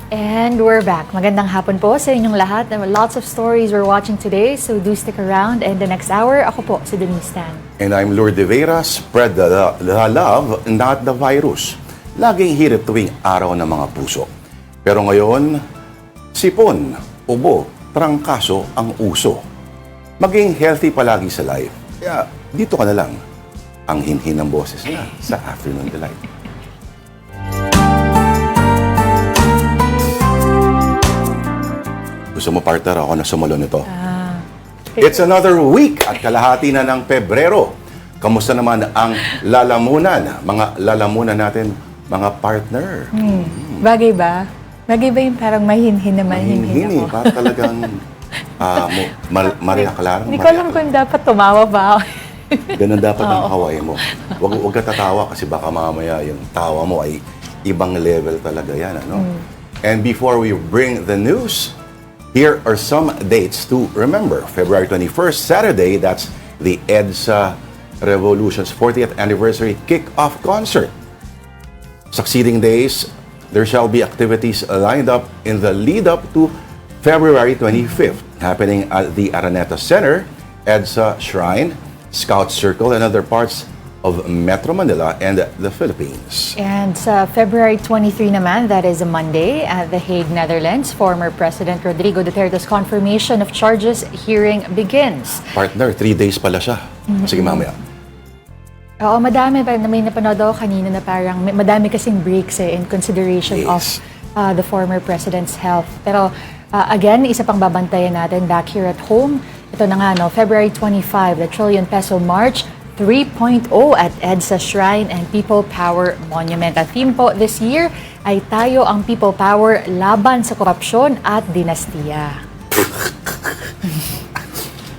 And we're back. Magandang hapon po sa inyong lahat. Lots of stories we're watching today, so do stick around. And the next hour, ako po, si Denise Tan. And I'm Lourdes de Vera. Spread the love, not the virus. Laging hirit tuwing araw ng mga puso. Pero ngayon, sipon, ubo, trangkaso ang uso. Maging healthy palagi sa life. Kaya dito ka na lang. Ang hinhin ng boses na sa Afternoon Delight. Gusto mo, partner, ako na sumalo nito. It's another week at kalahati na ng Pebrero. Kamusta naman ang lalamunan? Mga lalamunan natin, mga partner. Bagay ba? Bagay ba yung parang mahinhin na mahinhin Hinhin, ako? para talagang Maria Clara. Hindi ko alam kung dapat tumawa ba. Ganun dapat ang kawain mo. Huwag ka tatawa kasi baka mamaya yung tawa mo ay ibang level talaga yan. Ano? And before we bring the news, here are some dates to remember. February 21st, Saturday, that's the EDSA Revolution's 40th Anniversary Kick-Off Concert. Succeeding days, there shall be activities lined up in the lead-up to February 25th, happening at the Araneta Center, EDSA Shrine, Scout Circle, and other parts of Metro Manila and the Philippines. And sa February 23 naman, that is a Monday, at The Hague, Netherlands, former President Rodrigo Duterte's confirmation of charges hearing begins. Partner, 3 days pala siya. Sige, mamaya. Oo, madami. May napanood ako kanina na parang madami kasing breaks in consideration of Yes. the former president's health. Pero again, isa pang babantayan natin back here at home. Ito na nga, no, February 25, the Trillion Peso March 3.0 at EDSA Shrine and People Power Monument. At theme po this year ay tayo ang People Power laban sa korupsyon at dinastiya.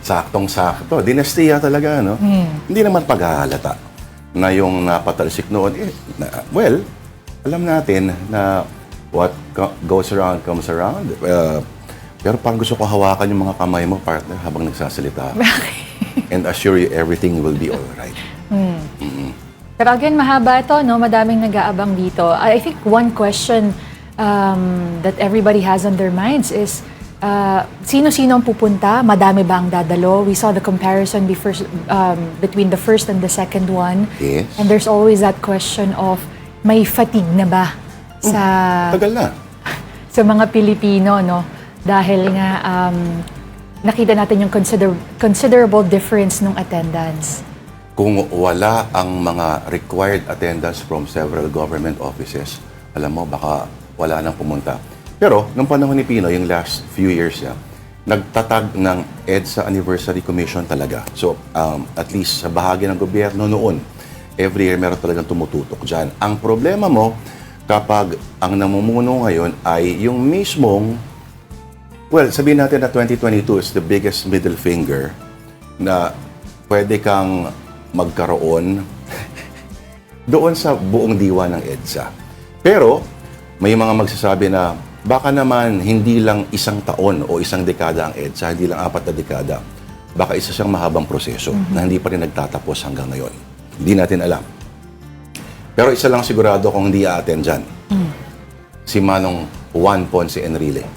Saktong-sakto. Dinastiya talaga, no? Hindi naman paghahalata na yung napatalsik noon. Well, alam natin na what goes around comes around. Pero parang gusto ko hawakan yung mga kamay mo, partner, habang nagsasalita. And assure you everything will be all right. Pero again, mahaba ito, no? Madaming nag-aabang dito. I think one question that everybody has on their minds is, sino-sino ang pupunta? Madami ba ang dadalo? We saw the comparison between the first and the second one. Yes. And there's always that question of, may fatigue na ba sa Tagal na. sa mga Pilipino, no? Dahil nga nakita natin yung considerable difference nung attendance. Kung wala ang mga required attendance from several government offices, alam mo, baka wala nang pumunta. Pero, nung panahon ni Pino, yung last few years niya, nagtatag ng EDSA Anniversary Commission talaga. So, at least sa bahagi ng gobyerno noon, every year meron talagang tumututok dyan. Ang problema mo, kapag ang namumuno ngayon ay yung mismong, well, sabihin natin na 2022 is the biggest middle finger na pwede kang magkaroon doon sa buong diwa ng EDSA. Pero, may mga magsasabi na baka naman hindi lang isang taon o isang dekada ang EDSA, hindi lang 4 na dekada. Baka isa siyang mahabang proseso na hindi pa rin nagtatapos hanggang ngayon. Hindi natin alam. Pero isa lang sigurado kung hindi a-attend dyan. Si Manong Juan Ponce Enrile.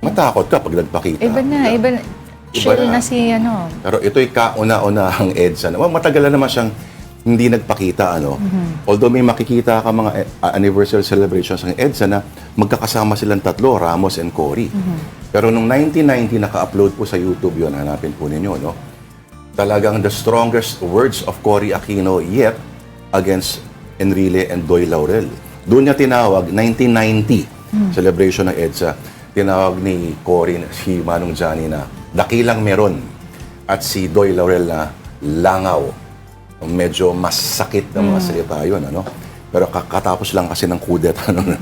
Matakot ka pag nagpakita. Iba na. Chill na si ano. Pero ito'y kauna-unahang EDSA. Well, matagal na naman siyang hindi nagpakita. Although may makikita ka mga anniversary celebrations ng EDSA na magkakasama silang tatlo, Ramos and Cory. Pero nung 1990, naka-upload po sa YouTube yun. Hanapin po ninyo, no? Talagang the strongest words of Cory Aquino yet against Enrile and Doy Laurel. Doon niya tinawag, 1990, celebration ng EDSA. Tinawag ni Cory, si Manong Johnny na dakilang meron at si Doy Laurel na langaw. Medyo mas sakit na mga salita yun, ano? Pero kakatapos lang kasi ng kudeta noon.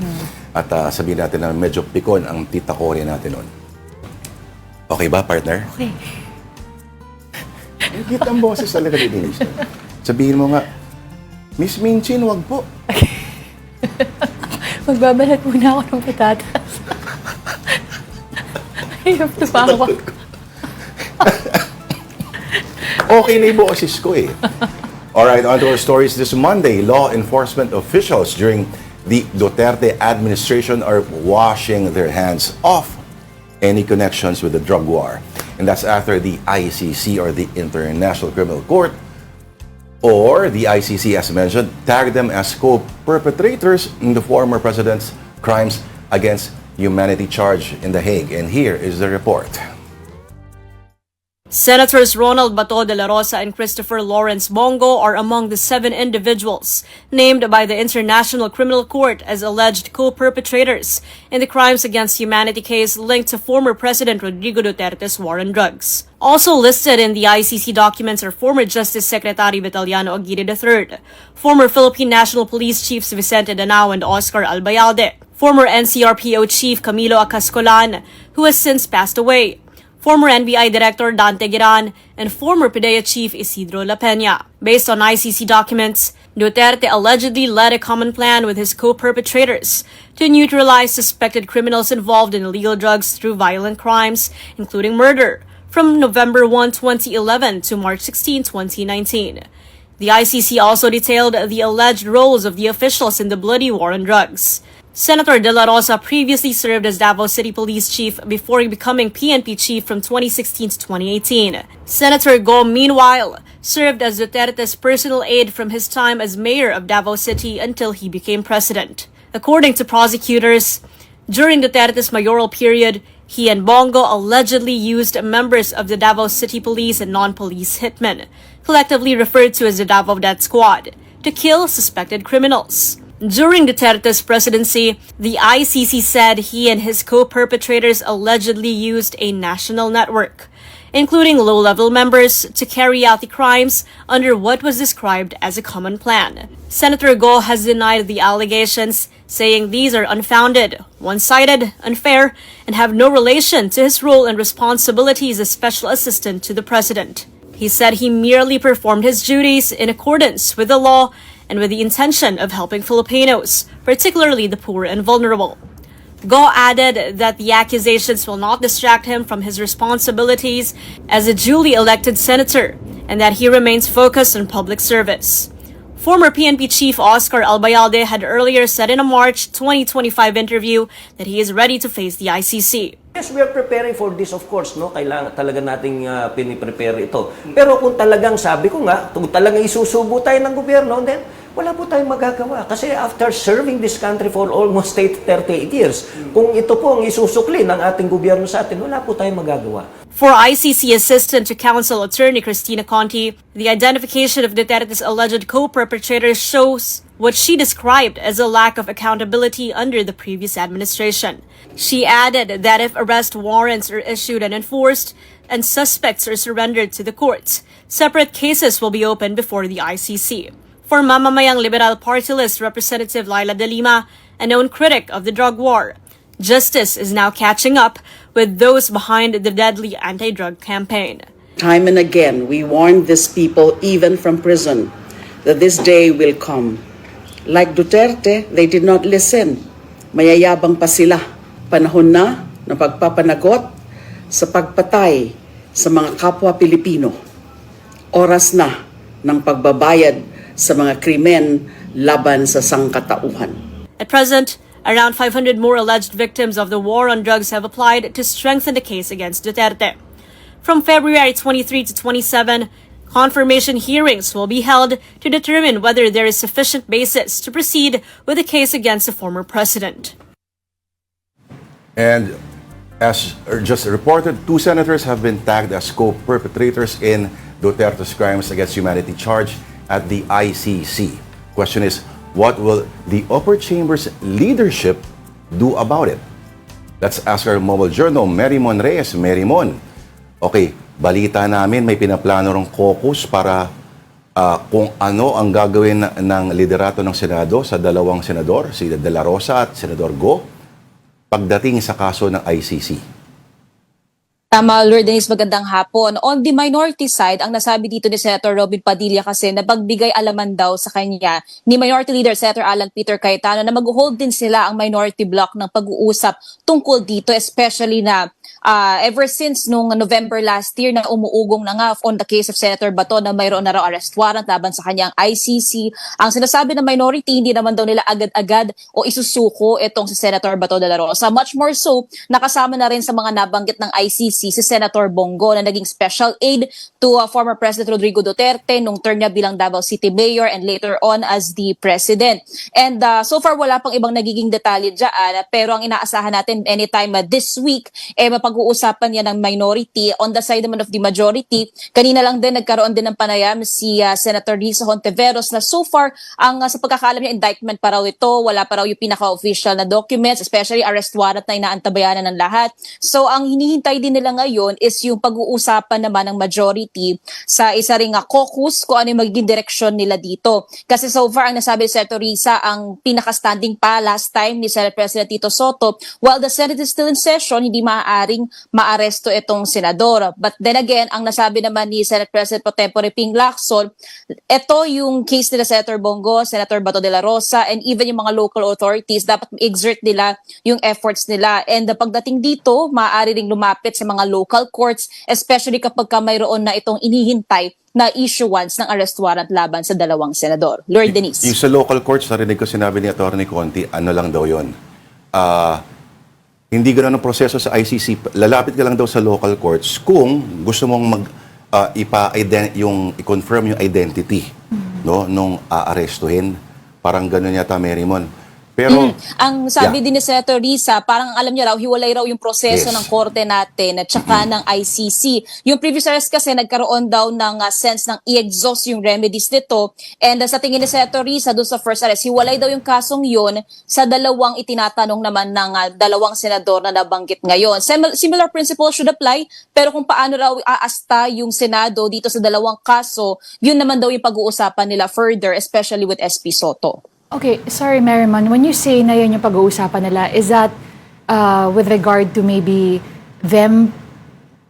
At sabihin natin na medyo pikon ang tita Cory natin noon. Okay ba, partner? Okay. Higit ang boses talaga ni Denise. Sabihin mo nga, Miss Minchin, wag po. Magbabalat muna ako ng patatas. I have to pawa. Okay na yung boses ko eh. Alright, on to our stories this Monday. Law enforcement officials during the Duterte administration are washing their hands off any connections with the drug war. And that's after the ICC, or the International Criminal Court, or the ICC, as mentioned, tagged them as co-perpetrators in the former president's crimes against humanity charge in The Hague. And here is the report. Senators Ronald Bato de la Rosa and Christopher Lawrence Bongo are among the 7 individuals named by the International Criminal Court as alleged co-perpetrators in the crimes against humanity case linked to former President Rodrigo Duterte's war on drugs. Also listed in the ICC documents are former Justice Secretary Vitaliano Aguirre III, former Philippine National Police Chiefs Vicente Danao and Oscar Albayalde, former NCRPO Chief Camilo Acascolan, who has since passed away, former NBI Director Dante Giran, and former PDEA Chief Isidro La Peña. Based on ICC documents, Duterte allegedly led a common plan with his co-perpetrators to neutralize suspected criminals involved in illegal drugs through violent crimes, including murder, from November 1, 2011 to March 16, 2019. The ICC also detailed the alleged roles of the officials in the bloody war on drugs. Senator De La Rosa previously served as Davao City Police Chief before becoming PNP Chief from 2016 to 2018. Senator Go, meanwhile, served as Duterte's personal aide from his time as mayor of Davao City until he became president. According to prosecutors, during Duterte's mayoral period, he and Bongo allegedly used members of the Davao City Police and non-police hitmen, collectively referred to as the Davao Death Squad, to kill suspected criminals. During Duterte's presidency, the ICC said he and his co-perpetrators allegedly used a national network, including low-level members, to carry out the crimes under what was described as a common plan. Senator Go has denied the allegations, saying these are unfounded, one-sided, unfair, and have no relation to his role and responsibilities as special assistant to the president. He said he merely performed his duties in accordance with the law and with the intention of helping Filipinos, particularly the poor and vulnerable. Go added that the accusations will not distract him from his responsibilities as a duly elected senator, and that he remains focused on public service. Former PNP Chief Oscar Albayalde had earlier said in a March 2025 interview that he is ready to face the ICC. Yes, we are preparing for this, of course, no? Kailangan talaga nating piniprepare ito. Pero kung talagang, sabi ko nga, kung talagang isusubo tayo ng gobyerno, then wala po tayong magagawa. Kasi after serving this country for almost 38 years, kung ito po ang isusukli ng ating gobyerno sa atin, wala po tayong magagawa. For ICC Assistant to Counsel Attorney Cristina Conti, the identification of Duterte's alleged co-perpetrators shows what she described as a lack of accountability under the previous administration. She added that if arrest warrants are issued and enforced, and suspects are surrendered to the courts, separate cases will be opened before the ICC. For Mamamayang Liberal Party List Representative Laila De Lima, a known critic of the drug war, justice is now catching up with those behind the deadly anti-drug campaign. Time and again, we warned these people, even from prison, that this day will come. Like Duterte, they did not listen. Mayayabang pa sila. Panahon na ng pagpapanagot sa pagpatay sa mga kapwa Pilipino. Oras na ng pagbabayad sa mga krimen laban sa sangkatauhan. At present, around 500 more alleged victims of the war on drugs have applied to strengthen the case against Duterte. From February 23 to 27, confirmation hearings will be held to determine whether there is sufficient basis to proceed with the case against the former president. And as just reported, 2 senators have been tagged as co-perpetrators in Duterte's crimes against humanity charge at the ICC. Question is, what will the upper chamber's leadership do about it? Let's ask our mobile journal, Merymon Reyes. Merymon, okay, balita namin may pinaplano ng caucus para kung ano ang gagawin ng liderato ng Senado sa dalawang senador, si De La Rosa at Senador Go, pagdating sa kaso ng ICC. Tama, Lord Denise, magandang hapon. On the minority side, ang nasabi dito ni Senator Robin Padilla kasi na pagbigay alaman daw sa kanya ni Minority Leader Senator Alan Peter Cayetano na mag-hold din sila ang minority block ng pag-uusap tungkol dito, especially na ever since nung November last year na umuugong na nga on the case of Senator Bato na mayroon na raw arrest warrant laban sa kanyang ICC. Ang sinasabi ng minority, hindi naman daw nila agad-agad o isusuko itong si Senator Bato de la Rosa. Much more so, nakasama na rin sa mga nabanggit ng ICC si Senator Bongo na naging special aid to former President Rodrigo Duterte nung term niya bilang Davao City Mayor and later on as the President. And so far, wala pang ibang nagiging detalye dyan, pero ang inaasahan natin anytime this week, mapag-uusapan yan ng minority. On the side naman of the majority, kanina lang din nagkaroon din ng panayam si Senator Risa Hontiveros na so far, sa pagkakaalam niya, indictment pa raw ito, wala pa raw yung pinaka-official na documents, especially arrest warrant na inaantabayanan ng lahat. So ang hinihintay din nila ngayon is yung pag-uusapan naman ng majority sa isa ring caucus kung ano yung magiging direksyon nila dito. Kasi so far, ang nasabi ni Senator Risa, ang pinaka-standing pa last time ni Senate President Tito Soto, while the Senate is still in session, hindi maaaring maaresto itong senador. But then again, ang nasabi naman ni Senate President Pro Tempore Ping Lacson, ito yung case nila Senator Bongo, Senator Bato de la Rosa, and even yung mga local authorities, dapat exert nila yung efforts nila. And pagdating dito, maaari ring lumapit sa mga local courts, especially kapag mayroon na itong inihintay na issuance ng arrest warrant laban sa dalawang senador. Lord Denise. Yung sa local courts, narinig ko sinabi ni Atty. Conti, ano lang daw yun. Hindi gano'n ang proseso sa ICC. Lalapit ka lang daw sa local courts kung gusto mong i-confirm yung identity no, nung aarestuhin. Parang gano'n yata, Marymon. Pero, ang sabi din ni Senator Risa, parang alam niya raw, hiwalay raw yung proseso Yes. ng korte natin at saka ng ICC. Yung previous arrest kasi nagkaroon daw ng sense ng i-exhaust yung remedies nito. And sa tingin ni Senator Risa, doon sa first arrest, hiwalay daw yung kasong yun sa dalawang itinatanong naman ng dalawang senador na nabanggit ngayon. Similar principle should apply, pero kung paano raw aasta yung Senado dito sa dalawang kaso, yun naman daw yung pag-uusapan nila further, especially with SP Soto. Okay, sorry Merriman, when you say na yun yung pag-uusapan nila, is that with regard to maybe them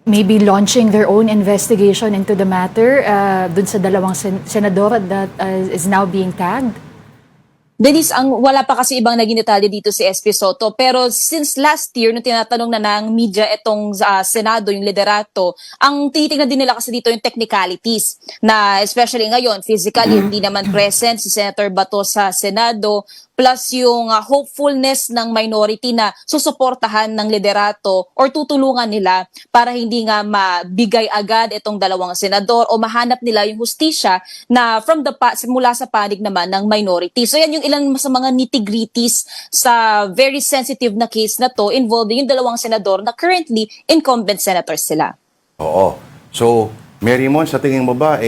maybe launching their own investigation into the matter dun sa dalawang senador that is now being tagged? Denise, wala pa kasi ibang naging detalye dito si SP Soto. Pero since last year, nung tinatanong na ng media itong Senado, yung liderato, ang tinitingnan din nila kasi dito yung technicalities. Na especially ngayon, physically, hindi naman present si Senator Bato sa Senado. Plus yung hopefulness ng minority na susuportahan ng liderato or tutulungan nila para hindi nga mabigay agad itong dalawang senador o mahanap nila yung hustisya na mula sa panig naman ng minority. So yan yung ilan sa mga nitty-gritties sa very sensitive na case na to involving yung dalawang senador na currently incumbent senators sila. oo. So, Marymon, sa tingin mo ba,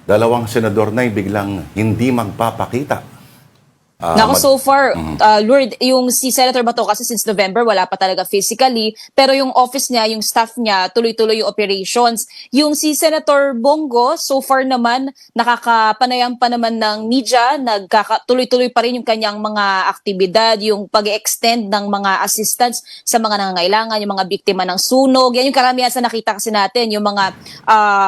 dalawang senador na biglang hindi magpapakita? So far, Lord, yung si Senator Bato kasi since November, wala pa talaga physically. Pero yung office niya, yung staff niya, tuloy-tuloy yung operations. Yung si Senator Bongo, so far naman, nakakapanayam pa naman ng media, tuloy-tuloy pa rin yung kanyang mga aktibidad, yung pag-extend ng mga assistance sa mga nangangailangan, yung mga biktima ng sunog. Yan yung karamihan sa nakita kasi natin, yung mga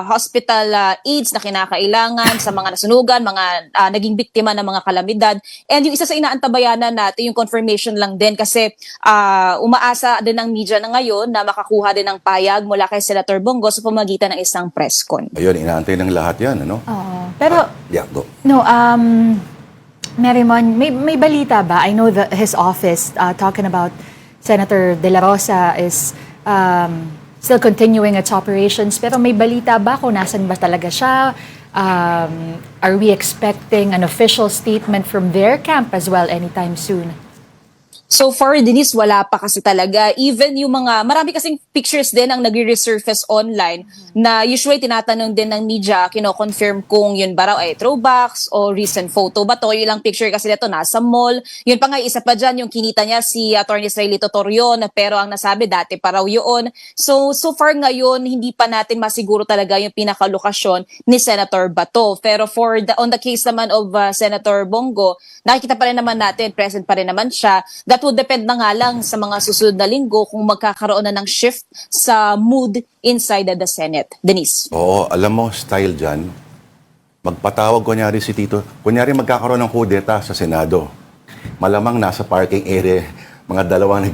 hospital aids na kinakailangan sa mga nasunugan, mga naging biktima ng mga kalamidad. And yung isa sa inaantabayanan natin, yung confirmation lang din kasi umaasa din ng media na ngayon na makakuha din ng payag mula kay Senator Bongo sa pamamagitan ng isang press con. Ayun, inaantay ng lahat yan, ano? Oo. Pero, Yeah, go. no, Merriman, may balita ba? I know that his office, talking about Senator De La Rosa is still continuing its operations. Pero may balita ba kung nasan ba talaga siya? Are we expecting an official statement from their camp as well anytime soon? So far, Denise, wala pa kasi talaga. Even yung marami kasing pictures din ang nagre-resurface online na usually tinatanong din ng media, kino-confirm kung yun ba raw ay throwbacks o recent photo ba to. Yung lang picture kasi nito nasa mall. Yun pa nga, isa pa dyan, yung kinita niya si Atty. Israelito Torion, pero ang nasabi dati pa raw yun. So far ngayon, hindi pa natin masiguro talaga yung pinakalokasyon ni Senator Bato. Pero on the case naman of Senator Bongo, nakikita pa rin naman natin, present pa rin naman siya. That that would depend na nga lang sa mga susunod na linggo kung magkakaroon na ng shift sa mood inside the Senate. Denise. Oo, alam mo, style dyan, magpatawag kunyari si Tito, kunyari magkakaroon ng kudeta sa Senado. Malamang nasa parking area, mga dalawang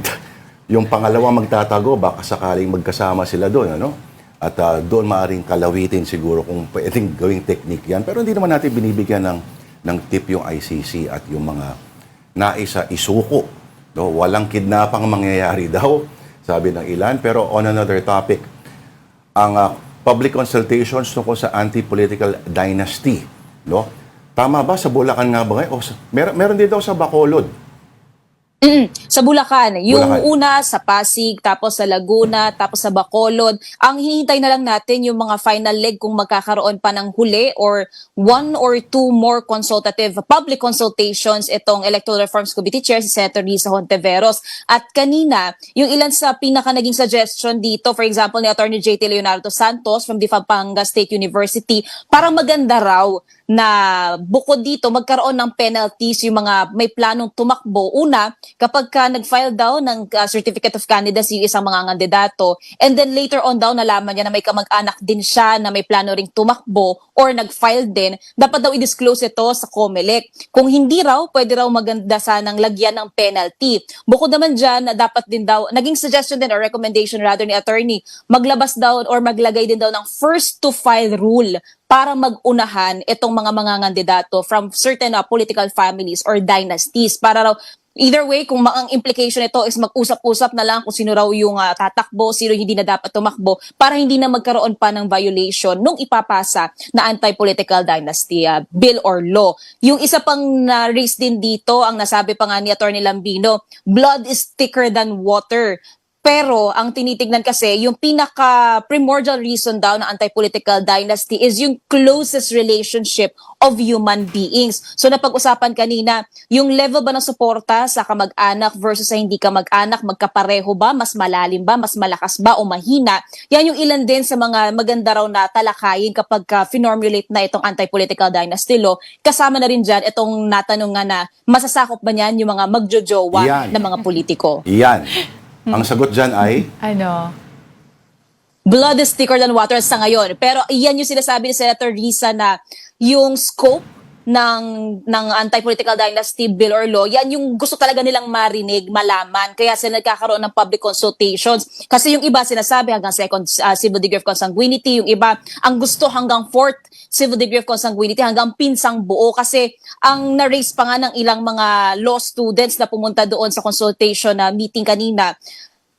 yung pangalawang magtatago, baka sakaling magkasama sila doon, ano? At doon maaring kalawitin siguro kung pwedeng gawing technique yan. Pero hindi naman natin binibigyan ng tip yung ICC at yung mga naisa isuko. No? Walang kidnapang mangyayari daw, sabi ng ilan. Pero on another topic, ang public consultations tungkol sa anti-political dynasty. No? Tama ba? Sa Bulacan nga ba ngayon? O meron din daw sa Bacolod. Sa Bulacan. Yung Bulacan. una sa Pasig, tapos sa Laguna, tapos sa Bacolod. Ang hinihintay na lang natin yung mga final leg kung magkakaroon pa ng huli or 1 or 2 more consultative public consultations itong Electoral Reforms Committee Chair si Senator Risa Hontiveros. At kanina, yung ilan sa pinaka naging suggestion dito, for example, ni Attorney J.T. Leonardo Santos from the Pampanga State University, parang maganda raw na bukod dito magkaroon ng penalties yung mga may planong tumakbo. Una, kapag ka nag-file daw ng certificate of candidacy yung isang mga kandidato, and then later on daw nalaman niya na may kamag-anak din siya na may plano ring tumakbo or nag-file din, dapat daw i-disclose ito sa COMELEC. Kung hindi raw, pwede raw maganda sanang lagyan ng penalty. Bukod naman dyan, dapat din daw, naging suggestion din or recommendation rather ni attorney, maglabas daw or maglagay din daw ng first to file rule para mag-unahan itong mga kandidato from certain political families or dynasties. Para raw, either way, kung ang implication nito is mag-usap-usap na lang kung sino raw yung tatakbo, sino hindi na dapat tumakbo, para hindi na magkaroon pa ng violation nung ipapasa na anti-political dynasty bill or law. Yung isa pang na-raise din dito, ang nasabi pa nga ni Attorney Lambino, blood is thicker than water. Pero ang tinitignan kasi, yung pinaka-primordial reason daw ng anti-political dynasty is yung closest relationship of human beings. So napag-usapan kanina, yung level ba ng suporta sa kamag-anak versus sa hindi kamag-anak, magkapareho ba, mas malalim ba, mas malakas ba o mahina? Yan yung ilan din sa mga maganda raw na talakayin kapag finormulate na itong anti-political dynasty law. Kasama na rin dyan itong natanong nga na masasakop ba niyan yung mga magjojowa Yan. na mga politiko. Yan. Ang sagot dyan ay, Ano? Blood is thicker than water sa ngayon. Pero iyan yung sinasabi ni Senator Risa na yung scope ng anti-political dynasty bill or law, yan yung gusto talaga nilang marinig, malaman. Kaya sila nagkakaroon ng public consultations. Kasi yung iba sinasabi hanggang second civil degree of consanguinity, yung iba ang gusto hanggang fourth civil degree of consanguinity, hanggang pinsang buo. Kasi ang na-raise pa nga ng ilang mga law students na pumunta doon sa consultation na meeting kanina,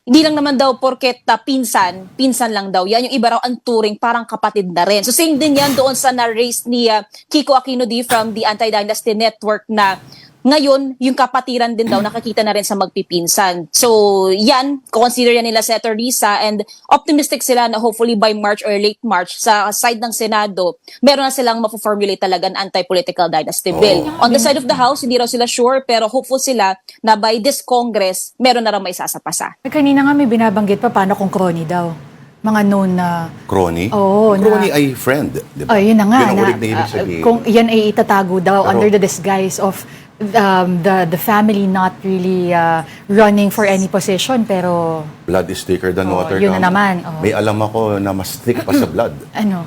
hindi lang naman daw porket pinsan lang daw. Yan yung iba raw ang turing parang kapatid na rin. So same din yan doon sa na-raise ni Kiko Aquino D from the Anti-Dynasty Network na ngayon, yung kapatiran din daw nakakita na rin sa magpipinsan. So yan, consider yan nila Senator Risa and optimistic sila na hopefully by March or late March sa side ng Senado, meron na silang mapo-formulate talaga ng anti-political dynasty bill. On the side of the House, hindi raw sila sure pero hopeful sila na by this Congress, meron na raw may sasapasa. Kanina nga may binabanggit pa paano kung crony daw. Mga known na... crony? Oo, Ang crony ay friend, di ba? Oh, yun na nga. Yun ang ulit na ibig sabihin. Kung yan ay itatago daw Pero- under the disguise of the family not really running for any position, pero Blood is thicker than Oo, water. yun na tama. naman, oo. May alam ako na mas thick pa sa blood. ano?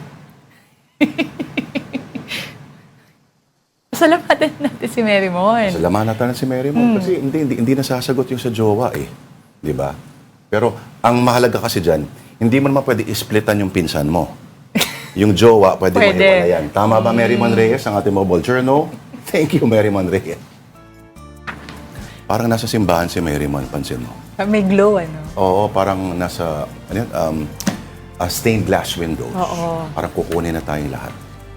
Salamatan natin si Mary Mon. Salamatan na si Mary Mo. Kasi hindi nasasagot yung sa jowa eh. Di ba? Pero ang mahalaga kasi dyan, hindi mo naman pwede isplitan yung pinsan mo. Yung jowa, pwede mo Pwede. iwalayan. Tama ba, Mary Mon Reyes, ang ating mobile journal? Thank you, Mary Mon Reyes. Parang nasa simbahan si Mary Mon, pansin mo. May glow, ano? Oo, parang nasa a stained glass window. Oo. Parang kukunin na tayong lahat.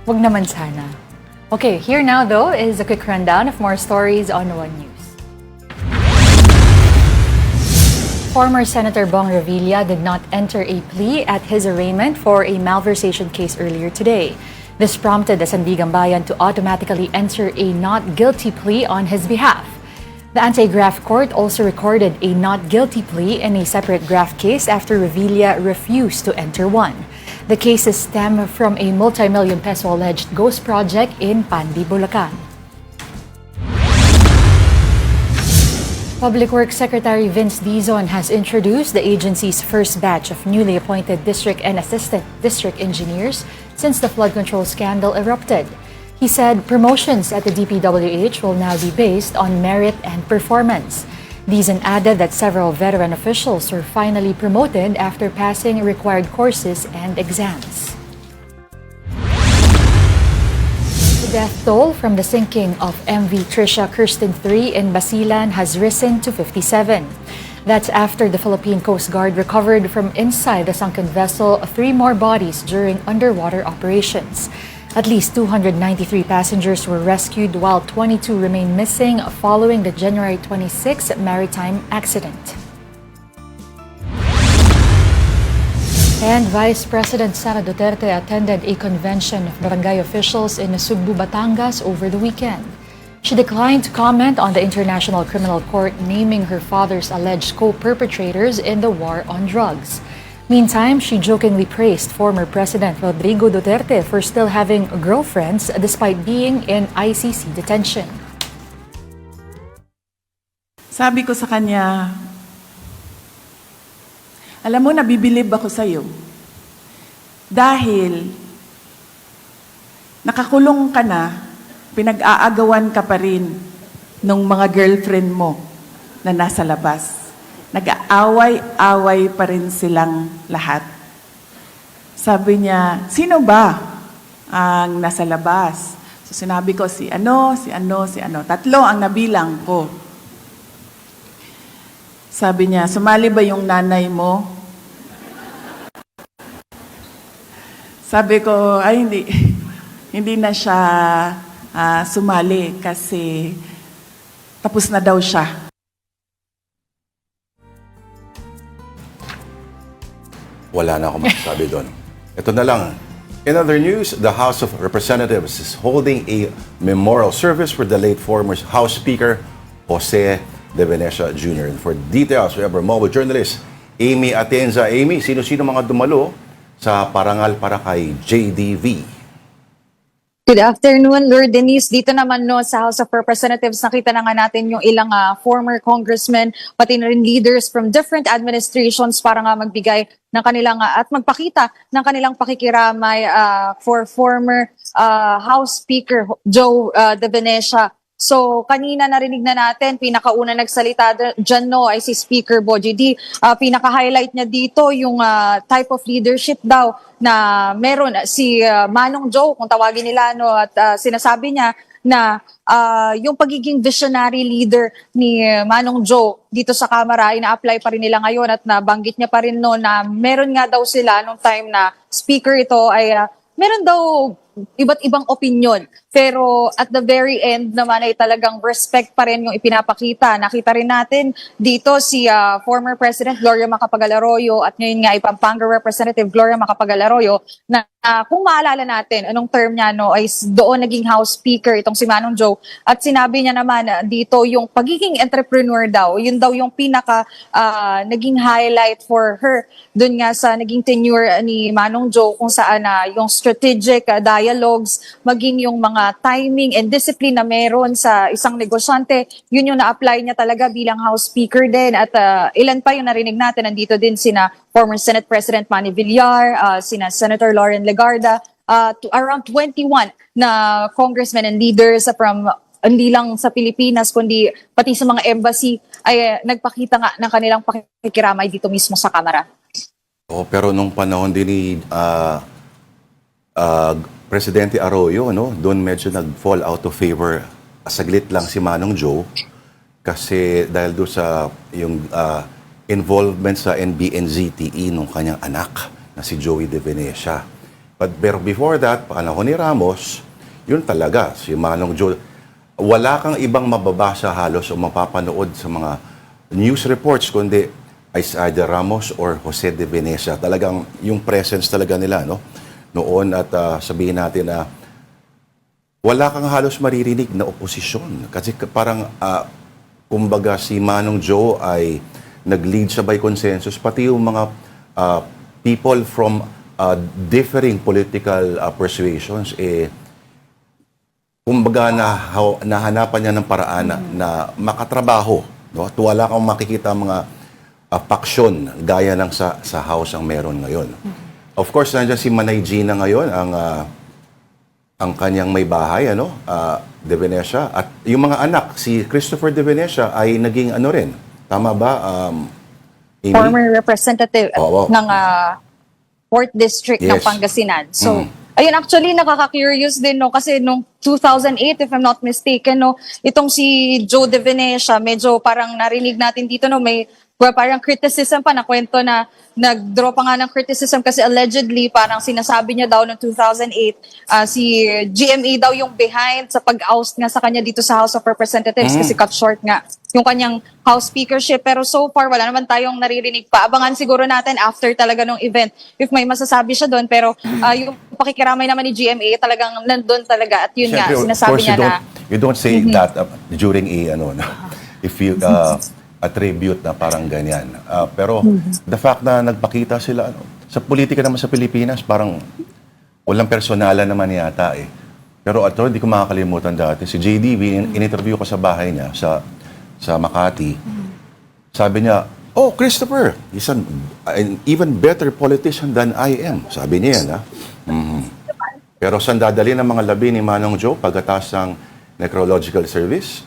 Wag naman sana. Okay, here now though is a quick rundown of more stories on One News. Former Senator Bong Revilla did not enter a plea at his arraignment for a malversation case earlier today. This prompted the Sandigan Bayan to automatically enter a not guilty plea on his behalf. The anti-graft court also recorded a not guilty plea in a separate graft case after Revilla refused to enter one. The cases stem from a multi-million peso alleged ghost project in Pandi, Bulacan. Public Works Secretary Vince Dizon has introduced the agency's first batch of newly appointed district and assistant district engineers since the flood control scandal erupted. He said promotions at the DPWH will now be based on merit and performance. Dizon added that several veteran officials were finally promoted after passing required courses and exams. The death toll from the sinking of MV Trisha Kirsten 3 in Basilan has risen to 57. That's after the Philippine Coast Guard recovered from inside the sunken vessel 3 more bodies during underwater operations. At least 293 passengers were rescued while 22 remain missing following the January 26 maritime accident. And Vice President Sara Duterte attended a convention of barangay officials in Sugbu, Batangas over the weekend. She declined to comment on the International Criminal Court naming her father's alleged co-perpetrators in the war on drugs. Meantime, she jokingly praised former President Rodrigo Duterte for still having girlfriends despite being in ICC detention. Sabi ko sa kanya, alam mo, nabibilib ako sa'yo. Dahil nakakulong ka na, pinag-aagawan ka pa rin ng mga girlfriend mo na nasa labas. Nag-aaway-away pa rin silang lahat. Sabi niya, sino ba ang nasa labas? So sinabi ko, si ano. 3 ang nabilang ko. Sabi niya, sumali ba yung nanay mo? Sabi ko, ay hindi na siya sumali kasi tapos na daw siya. Wala na akong masasabi doon. Ito na lang. In other news, the House of Representatives is holding a memorial service for the late former House Speaker Jose De Venecia Jr. And for details, we have our mobile journalist, Amy Atienza. Amy, sino-sino mga dumalo sa parangal para kay JDV? Good afternoon, Lord Denise. Dito naman sa House of Representatives, nakita na nga natin yung ilang former congressmen, pati na rin leaders from different administrations para nga magbigay ng kanilang at magpakita ng kanilang pakikiramay for former House Speaker Joe De Venecia. So, kanina narinig na natin, pinakauna nagsalita dyan ay si Speaker Bogie D. Pinaka-highlight niya dito yung type of leadership daw na meron si Manong Joe, kung tawagin nila, at sinasabi niya na yung pagiging visionary leader ni Manong Joe dito sa Kamara ay na-apply pa rin nila ngayon at nabanggit niya pa rin na meron nga daw sila nung time na speaker ito ay meron daw iba't ibang opinion. Pero at the very end naman ay talagang respect pa rin yung ipinapakita. Nakita rin natin dito si former President Gloria Macapagal-Arroyo at ngayon nga ay Pampanga Representative Gloria Macapagal-Arroyo na kung maalala natin, anong term niya ay doon naging House Speaker itong si Manong Joe. At sinabi niya naman dito yung pagiging entrepreneur daw, yun daw yung pinaka naging highlight for her doon nga sa naging tenure ni Manong Joe kung saan yung strategic dialogues, maging yung mga timing and discipline na meron sa isang negosyante, yun yung na-apply niya talaga bilang House Speaker din. At ilan pa yung narinig natin, nandito din sina former Senate President Manny Villar, sina Senator Lauren Legarda, around 21 na congressmen and leaders from hindi lang sa Pilipinas kundi pati sa mga embassy ay nagpakita nga ng kanilang pakikiramay dito mismo sa Kamara. Oh, pero nung panahon din ni Presidente Arroyo, doon medyo nag-fall out of favor. Saglit lang si Manong Joe kasi dahil doon sa yung involvement sa NBNZTE nung kanyang anak na si Joey De Venecia. Pero before that, panahon ni Ramos, yun talaga, si Manong Joe. Wala kang ibang mababasa halos o mapapanood sa mga news reports kundi either Ramos or Jose De Venecia. Talagang yung presence talaga nila, noon at sabihin natin na wala kang halos maririnig na oposisyon. Kasi parang, kumbaga si Manong Joe ay nag-lead sa by consensus, pati yung mga people from differing political persuasions, kumbaga nahanapan niya ng paraan na makatrabaho No? At wala kang makikita mga paksyon gaya ng sa House ang meron ngayon. Of course, nandiyan si Manay Gina ngayon, ang kanyang may bahay, De Venecia. At yung mga anak, si Christopher De Venecia ay naging ano rin. Tama ba, Amy? Former representative Oo. ng 4th District ng Yes. Pangasinan. So, ayun, actually, nakaka-curious din, no? Kasi nung 2008, if I'm not mistaken, no, itong si Joe De Venecia, medyo parang narinig natin dito, no, may parang criticism pa na kwento na nag-draw pa nga ng criticism kasi allegedly parang sinasabi niya daw noong 2008 si GMA daw yung behind sa pag-oust nga sa kanya dito sa House of Representatives kasi cut short nga yung kanyang House speakership. Pero so far, wala naman tayong naririnig pa. Abangan siguro natin after talaga ng event if may masasabi siya doon. Pero yung pakikiramay naman ni GMA talagang nandun talaga. At yun nga, Siyempre, of sinasabi course, niya na you don't say that during if you attribute na parang ganyan. Pero the fact na nagpakita sila sa politika naman sa Pilipinas, parang walang personalan naman yata eh. Pero ito, hindi ko makakalimutan dati. Si JDV, in-interview ko sa bahay niya sa Makati. Sabi niya, "Oh, Christopher, he's an even better politician than I am." Sabi niya yan, ha? Pero saan dadali ng mga labi ni Manong Joe pagkatapos ng necrological service?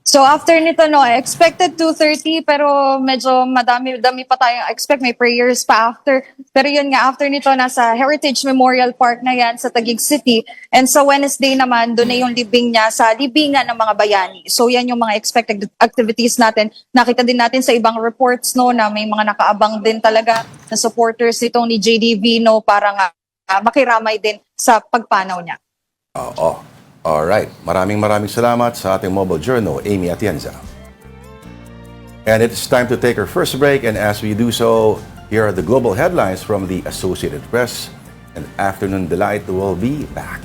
So after nito, no, I expected 2:30 pero medyo madami pa tayong expect. May prayers pa after. Pero yun nga, after nito, nasa Heritage Memorial Park na yan sa Taguig City. And sa Wednesday naman, doon na yung libing niya sa libingan ng mga bayani. So yan yung mga expected activities natin. Nakita din natin sa ibang reports, no, na may mga nakaabang din talaga na supporters itong ni JDV, no, para nga makiramay din sa pagpanaw niya. Oo. Alright. Maraming salamat sa ating mobile journal, Amy Atienza. And it's time to take our first break. And as we do so, here are the global headlines from the Associated Press. And Afternoon Delight will be back.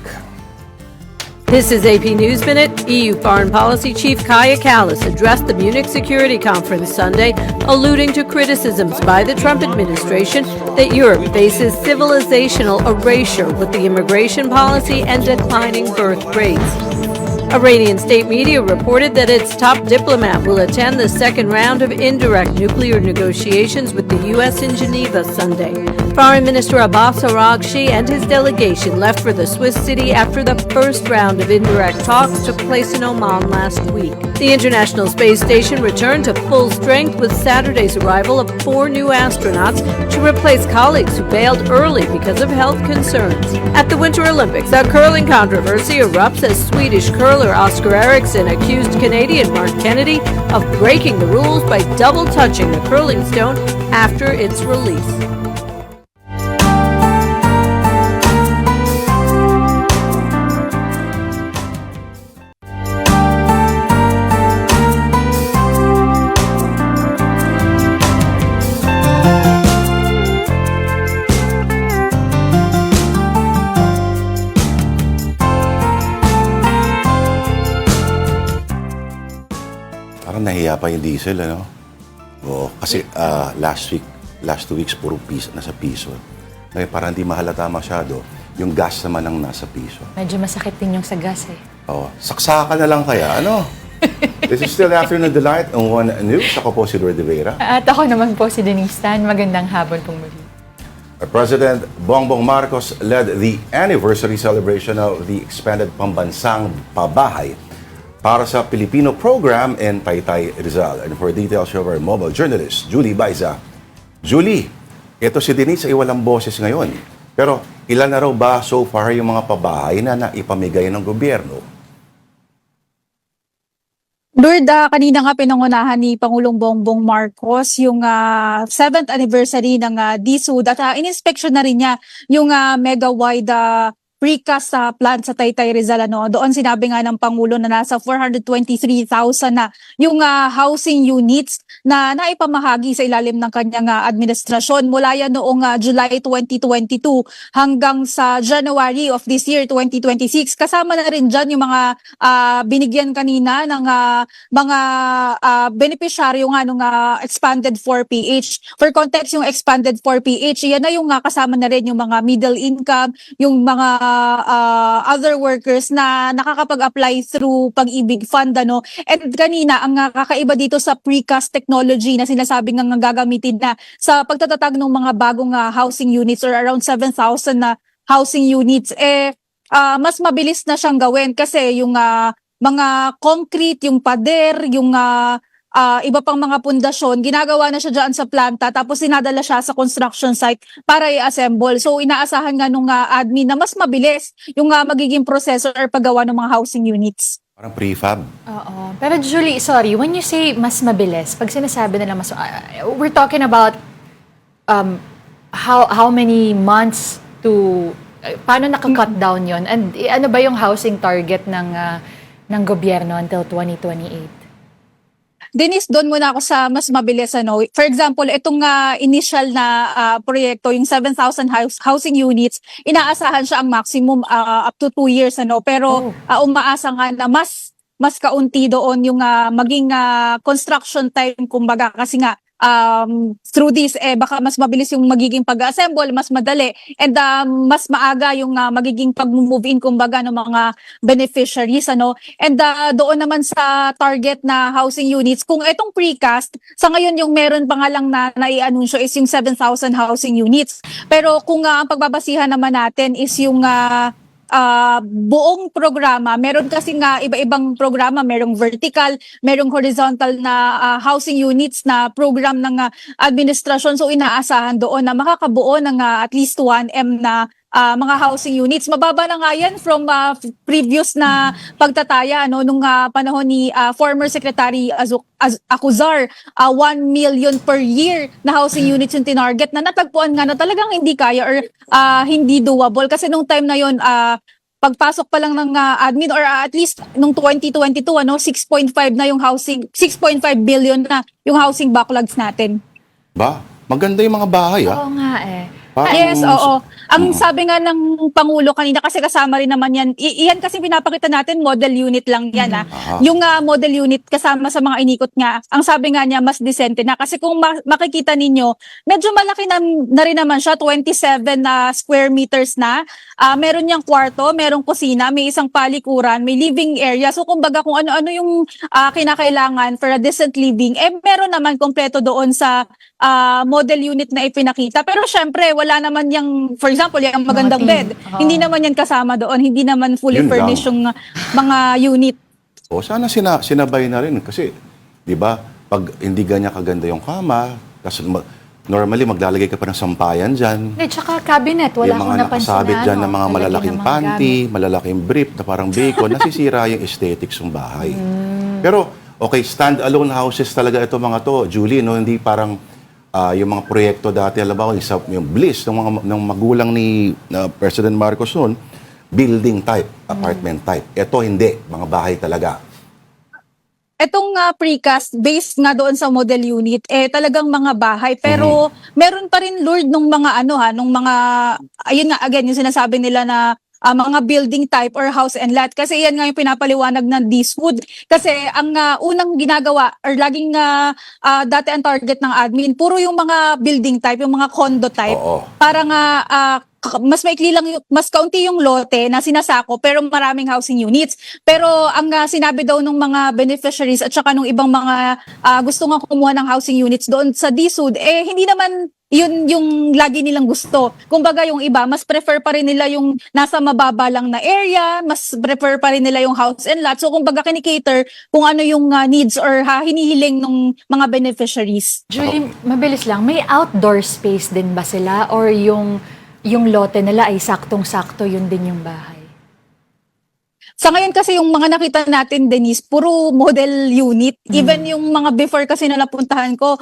This is AP News Minute. EU Foreign Policy Chief Kaja Kallas addressed the Munich Security Conference Sunday, alluding to criticisms by the Trump administration that Europe faces civilizational erasure with the immigration policy and declining birth rates. Iranian state media reported that its top diplomat will attend the second round of indirect nuclear negotiations with the U.S. in Geneva Sunday. Foreign Minister Abbas Araghchi and his delegation left for the Swiss city after the first round of indirect talks took place in Oman last week. The International Space Station returned to full strength with Saturday's arrival of 4 new astronauts to replace colleagues who bailed early because of health concerns. At the Winter Olympics, a curling controversy erupts as Swedish curler Oscar Eriksson accused Canadian Mark Kennedy of breaking the rules by double touching the curling stone after its release. Parang nahiya pa yung diesel, Oo, kasi last 2 weeks, puro piso, nasa piso. Ngayon, parang hindi mahalata masyado. Yung gas naman ang nasa piso. Medyo masakit din yung sa gas eh. Oo, saksakan na lang kaya, This is still Afternoon Delight on One News. Ako po si Lourdes Vera. At ako naman po si Denise Tan. Magandang hapon pong muli. President Bongbong Marcos led the anniversary celebration of the expanded pambansang pabahay para sa Filipino program in Taytay, Rizal. And for details, show our mobile journalist, Julie Baiza. Julie, ito si Denise ay walang boses ngayon. Pero ilan na raw ba so far yung mga pabahay na naipamigay ng gobyerno? Lord, kanina nga pinangunahan ni Pangulong Bongbong Marcos yung 7th anniversary ng DSUD at in-inspection na rin niya yung mega-wide precast plant sa Taytay, Rizal. Doon sinabi nga ng Pangulo na nasa 423,000 na yung housing units na naipamahagi sa ilalim ng kanyang administrasyon mula yan noong July 2022 hanggang sa January of this year, 2026. Kasama na rin dyan yung mga binigyan kanina ng mga beneficiaryo nga ng expanded 4PH. For context, yung expanded 4PH, yan na yung kasama na rin yung mga middle income, yung mga other workers na nakakapag-apply through Pag-ibig Fund, ano. And kanina, ang kakaiba dito sa precast technology na sinasabing nga gagamitin na sa pagtatatag ng mga bagong housing units or around 7,000 na housing units, mas mabilis na siyang gawin kasi yung mga concrete, yung pader, yung iba pang mga pundasyon, ginagawa na siya dyan sa planta tapos sinadala siya sa construction site para i-assemble. So inaasahan nga nung admin na mas mabilis yung magiging proseso or paggawa ng mga housing units. Parang prefab. Oo. Pero Julie, sorry, when you say mas mabilis, pag sinasabi nila mas, we're talking about how many months to, paano naka-cut down yon? And ano ba yung housing target ng gobyerno until 2028? Denise, doon muna ako sa mas mabilis. Ano. For example, itong initial na proyekto, yung 7,000 housing units, inaasahan siya ang maximum up to 2 years. Ano. Pero umaasa nga na mas kaunti doon yung maging construction time, kumbaga, kasi nga through this, baka mas mabilis yung magiging pag-assemble, mas madali, and mas maaga yung magiging pag-move in, kumbaga, ng mga beneficiaries, ano. And doon naman sa target na housing units, kung itong precast, sa ngayon yung meron pa nga lang na nai-anunsyo is yung 7,000 housing units. Pero kung ang pagbabasihan naman natin is yung buong programa, meron kasi nga iba-ibang programa, merong vertical, merong horizontal na housing units na program ng administrasyon. So inaasahan doon na makakabuo ng at least 1M na mga housing units. Mababa na nga yan from previous na pagtataya, no, nung panahon ni former Secretary Acuzar, 1 million per year na housing units yung tinarget na natagpuan nga na talagang hindi kaya or hindi doable. Kasi nung time na yon, pagpasok pa lang ng admin or at least nung 2022, 6.5 na yung housing, 6.5 billion na yung housing backlogs natin. Ba? Maganda yung mga bahay, Oo nga Parang- Yes, oo. Ang sabi nga ng Pangulo kanina, kasi kasama rin naman yan, iyan kasi pinapakita natin, model unit lang yan. Yung model unit kasama sa mga inikot nga, ang sabi nga niya, mas decente na. Kasi kung makikita ninyo, medyo malaki na rin naman siya, 27 na square meters na. Meron niyang kwarto, merong kusina, may isang palikuran, may living area. So kumbaga kung ano-ano yung kinakailangan for a decent living, meron naman kompleto doon sa model unit na ipinakita. Pero syempre, wala naman yung, for example, yung magandang bed. Hindi naman yan kasama doon. Hindi naman fully Yun lang. furnished yung mga unit. O sana sinabay na rin kasi 'di ba pag hindi ganyan kaganda yung kama, tapos normally maglalagay ka pa ng sampayan diyan. Hindi, tsaka cabinet, wala Yung akong mga napansin nakasabit dyan ng mga lalagyan malalaking ng mga panty, gamit. malalaking brief na parang bacon, nasisira yung aesthetics ng bahay. Pero, okay, stand-alone houses talaga ito mga to, Julie, no? Hindi parang yung mga proyekto dati, alam ba, yung Bliss, ng magulang ni President Marcos noon, building type, apartment type. Ito hindi, mga bahay talaga. Etong precast, based nga doon sa model unit, talagang mga bahay. Pero meron pa rin, Lord, nung mga nung mga, ayun nga, again, yung sinasabi nila na mga building type or house and lot. Kasi yan nga yung pinapaliwanag ng Diswood. Kasi ang unang ginagawa or laging dati ang target ng admin, puro yung mga building type, yung mga condo type. Oo. Para nga mas maikli lang, mas kaunti yung lote na sinasako pero maraming housing units. Pero ang sinabi daw ng mga beneficiaries at saka nung ibang mga gusto nga kumuha ng housing units doon sa DSUD, hindi naman yun yung lagi nilang gusto. Kumbaga yung iba, mas prefer pa rin nila yung nasa mababa lang na area, mas prefer pa rin nila yung house and lot. So kumbaga kinikater kung ano yung needs or hinihiling ng mga beneficiaries. Julie, mabilis lang, may outdoor space din ba sila or yung lote nila ay saktong-sakto yun din yung bahay? Sa ngayon kasi yung mga nakita natin, Denise, puro model unit. Even yung mga before kasi na napuntahan ko,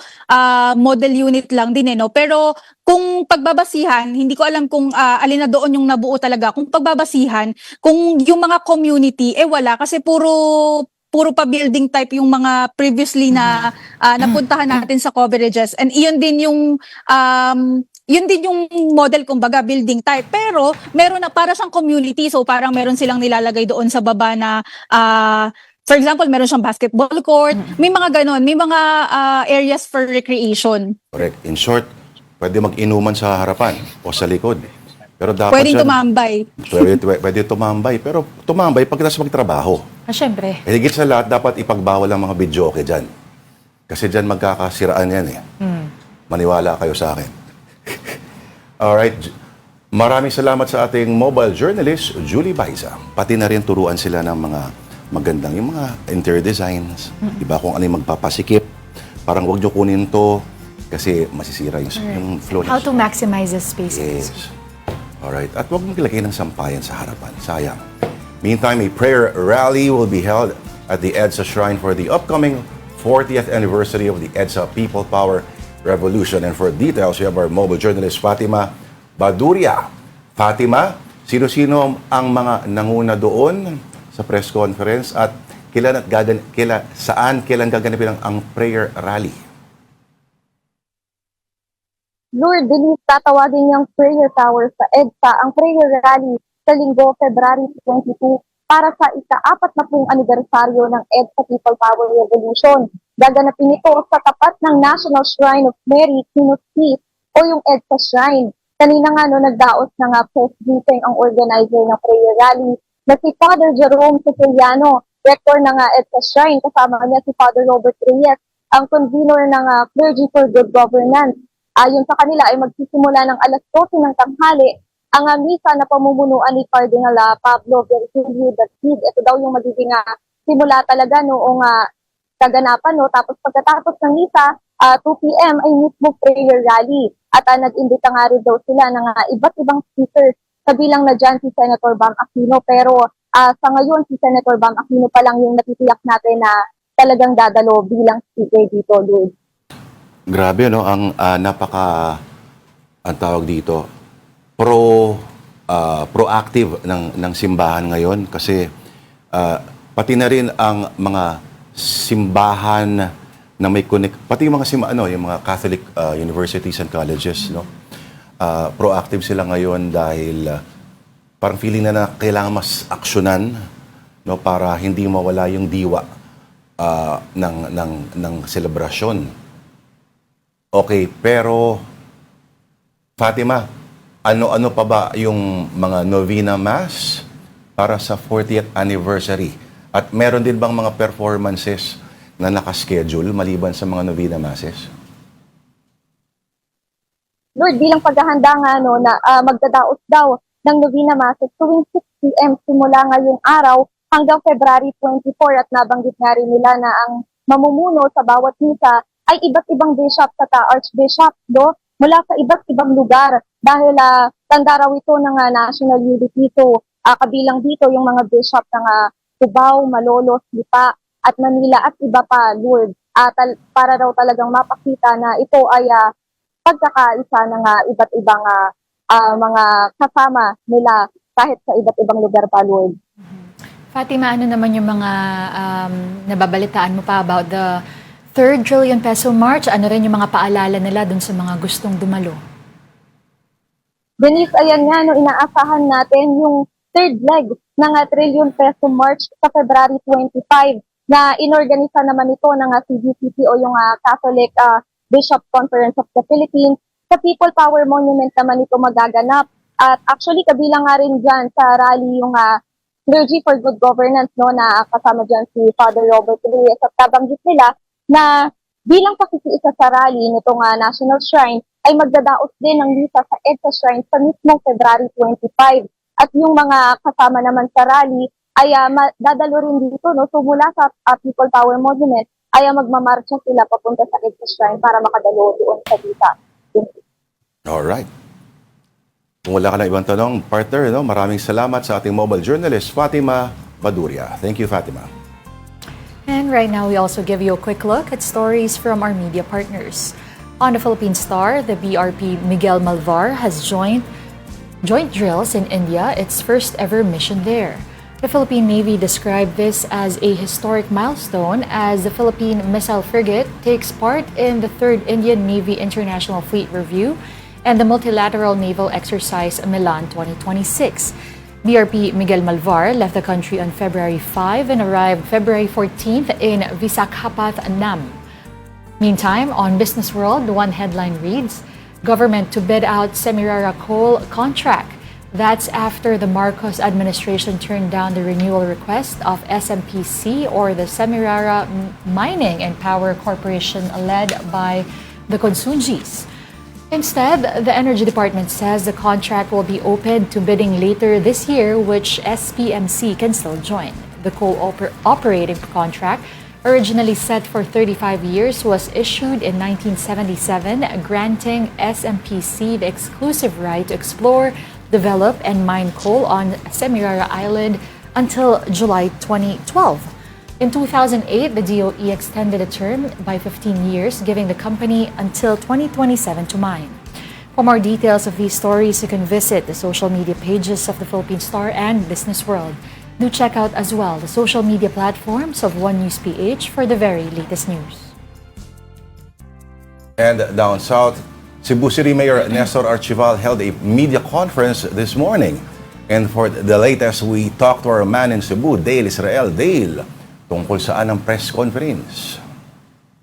model unit lang din no. Pero kung pagbabasihan, hindi ko alam kung alin na doon yung nabuo talaga. Kung pagbabasihan, kung yung mga community, wala. Kasi puro pa building type yung mga previously na napuntahan natin sa coverages. And yun din yung model, kumbaga, building type. Pero meron na para siyang community. So parang meron silang nilalagay doon sa baba na for example, meron siyang basketball court. May mga ganon. May mga areas for recreation. Correct. In short, pwede mag-inuman sa harapan o sa likod. Pero dapat Pwedeng siya- tumambay. Pwede tumambay. Pero tumambay pagkatapos magtrabaho. Syempre. Eh, higit sa lahat, dapat ipagbawal ang mga videoke dyan. Kasi dyan magkakasiraan yan eh. Maniwala kayo sa akin. Alright. Maraming salamat sa ating mobile journalist, Julie Baiza. Pati na rin turuan sila ng mga magandang, yung mga interior designs. Diba, kung ano yung magpapasikip. Parang huwag nyo kunin to kasi masisira yung flow. How to maximize the spaces. Yes. Alright. At huwag mong ilagay ng sampayan sa harapan. Sayang. Meantime, a prayer rally will be held at the EDSA Shrine for the upcoming 40th anniversary of the EDSA People Power Revolution. And for details, we have our mobile journalist, Fatima Baduria. Fatima, sino-sino ang mga nanguna doon sa press conference at kailan gaganapin ang prayer rally? Lord, Denise, tatawagin niyang prayer tower sa EDSA ang prayer rally sa linggo, February 22, para sa ika-40 anibersaryo ng EDSA People Power Revolution. Gaganapin ito sa tapat ng National Shrine of Mary, Queen of Peace, o yung EDSA Shrine. Kanina nga nagdaos ng press briefing ang organizer ng prayer rally na si Father Jerome Siciliano, rector ng EDSA Shrine. Kasama niya si Father Robert Reyes, ang convener ng Clergy for Good Governance. Ayon sa kanila ay magsisimula ng alas 12 ng tanghali ang misa na pamumunuan ni Cardinal Pablo Virgilio David. Ito daw yung magiging simula talaga noong kaganapan. No? Tapos pagkatapos ng misa, 2 p.m. ay mismo prayer rally. At nag-imbita nga rin daw sila ng iba't ibang speakers. Kabilang na dyan si Senator Bam Aquino. Pero sa ngayon, si Senator Bam Aquino pa lang yung natitiyak natin na talagang dadalo bilang speaker dito, Lord. Grabe, no? Ang ang tawag dito, proactive ng simbahan ngayon kasi pati na rin ang mga simbahan na may pati yung mga yung mga Catholic universities and colleges, no? Proactive sila ngayon dahil parang feeling na kailangan mas aksyonan, no, para hindi mawala yung diwa ng selebrasyon. Okay, pero Fatima, ano pa ba yung mga Novena Mass para sa 40th anniversary? At meron din bang mga performances na nakaschedule maliban sa mga Novena Masses? Lord, bilang paghahanda nga na magdadaos daw ng Novena Masses tuwing 6 p.m. simula ngayong araw hanggang February 24 at nabanggit nga rin nila na ang mamumuno sa bawat misa ay iba't ibang bishop at archbishop mula sa iba't ibang lugar dahil tanda raw ito ng national unity. So, kabilang dito yung mga bishop ng Cubao, Malolos, Lipa at Manila at iba pa, Lord. Para raw talagang mapakita na ito ay pagkakaisa ng iba't ibang mga kasama nila kahit sa iba't ibang lugar pa, Lord. Fatima, ano naman yung mga nababalitaan mo pa about the 3rd trillion peso march? Ano rin yung mga paalala nila dun sa mga gustong dumalo? Denise, ayan nga, inaasahan natin yung 3rd leg ng trillion peso march sa February 25 na inorganisa naman ito ng CBCP o yung Catholic Bishop Conference of the Philippines. Sa People Power Monument naman ito magaganap. At actually, kabilang nga rin dyan sa rally yung Clergy for Good Governance, na kasama dyan si Father Robert Reyes. At tabanggit nila na bilang pakikiisa sa rally nitong National Shrine ay magdadaos din ng misa sa EDSA Shrine sa mismong February 25. At yung mga kasama naman sa rally ay dadalo rin dito. So mula sa People Power Monument ay magmamarcha sila papunta sa EDSA Shrine para makadalo doon sa misa. Alright. Kung wala ka na ibang tanong, partner, maraming salamat sa ating mobile journalist, Fatima Baduria. Thank you, Fatima. And right now, we also give you a quick look at stories from our media partners. On the Philippine Star, the BRP Miguel Malvar has joined joint drills in India, its first ever mission there. The Philippine Navy described this as a historic milestone as the Philippine Missile Frigate takes part in the 3rd Indian Navy International Fleet Review and the Multilateral Naval Exercise Milan 2026. BRP Miguel Malvar left the country on February 5 and arrived February 14th in Visakhapatnam. Meantime, on Business World, one headline reads, Government to bid out Semirara coal contract. That's after the Marcos administration turned down the renewal request of SMPC, or the Semirara Mining and Power Corporation, led by the Consunjis. Instead, the Energy Department says the contract will be open to bidding later this year, which SPMC can still join. The coal-operating contract, originally set for 35 years, was issued in 1977, granting SMPC the exclusive right to explore, develop, and mine coal on Semirara Island until July 2012. In 2008, the DOE extended the term by 15 years, giving the company until 2027 to mine. For more details of these stories, you can visit the social media pages of the Philippine Star and Business World. Do check out as well the social media platforms of One News PH for the very latest news. And down south, Cebu City Mayor Nestor Archival held a media conference this morning. And for the latest, we talked to our man in Cebu, Dale Israel. Dale, tungkol saan ang press conference?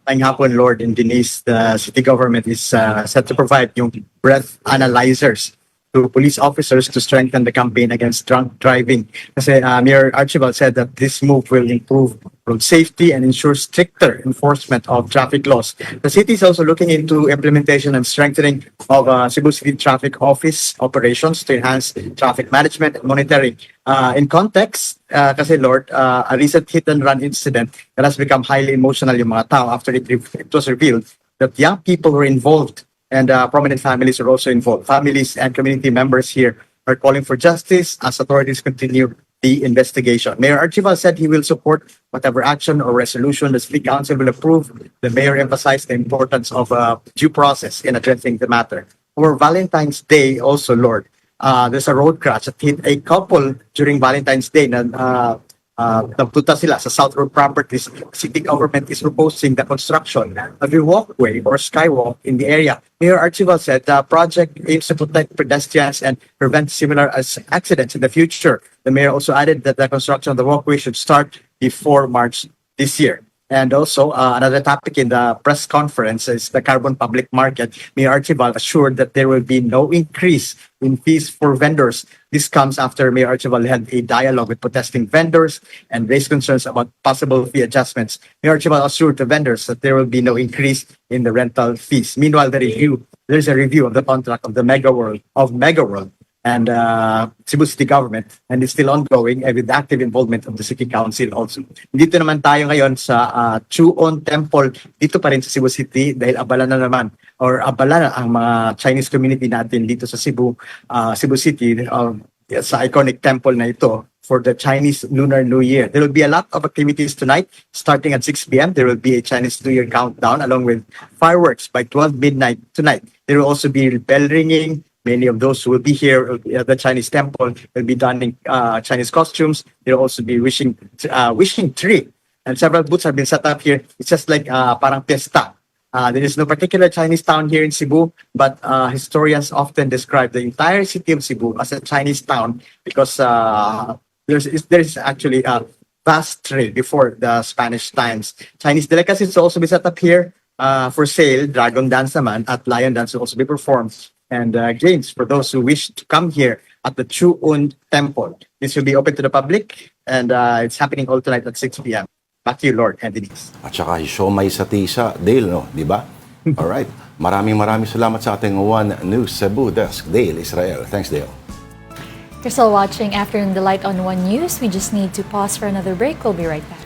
Ngayong hapon, Lord and Denise, the city government is set to provide yung breath analyzers to police officers to strengthen the campaign against drunk driving. Kasi Mayor Archibald said that this move will improve road safety and ensure stricter enforcement of traffic laws. The city is also looking into implementation and strengthening of Cebu City Traffic Office operations to enhance traffic management and monitoring. In context, kasi Lord, a recent hit-and-run incident that has become highly emotional yung mga tao after it was revealed that young people were involved and prominent families are also involved. Families and community members here are calling for justice as authorities continue the investigation. Mayor Archibald said he will support whatever action or resolution the City Council will approve. The mayor emphasized the importance of due process in addressing the matter. For Valentine's Day also, Lord, there's a road crash that hit a couple during Valentine's Day na nagpunta sila sa South Road Properties. City government is proposing the construction of a walkway or skywalk in the area. Mayor Archibald said the project aims to protect pedestrians and prevent similar accidents in the future. The mayor also added that the construction of the walkway should start before March this year. And also, another topic in the press conference is the carbon public market. Mayor Archibald assured that there will be no increase in fees for vendors. This comes after Mayor Archibald had a dialogue with protesting vendors and raised concerns about possible fee adjustments. Mayor Archibald assured the vendors that there will be no increase in the rental fees. Meanwhile, there's a review of the contract of the Mega World and Cebu City government, and it's still ongoing with the active involvement of the City Council also. Dito naman tayo ngayon sa Chuon Temple, dito pa rin sa Cebu City dahil abala na ang mga Chinese community natin dito sa Cebu City sa iconic temple na ito for the Chinese Lunar New Year. There will be a lot of activities tonight. Starting at 6 p.m., there will be a Chinese New Year countdown along with fireworks by 12 midnight tonight. There will also be bell ringing. Many of those who will be here at the Chinese temple will be donning Chinese costumes. There will also be wishing tree. And several booths have been set up here. It's just like parang fiesta. There is no particular Chinese town here in Cebu, but historians often describe the entire city of Cebu as a Chinese town because there's actually a vast trade before the Spanish times. Chinese delicacies will also be set up here for sale. Dragon dance naman at lion dance will also be performed. And games for those who wish to come here at the Chuon Temple. This will be open to the public, and it's happening all tonight at 6 p.m. Back to you, Lord and Denise. At saka siomay sa tisa, Dale, no? Di ba? Alright. Maraming salamat sa ating One News Cebu Desk, Dale Israel. Thanks, Dale. You're still watching Afternoon Delight on One News. We just need to pause for another break. We'll be right back.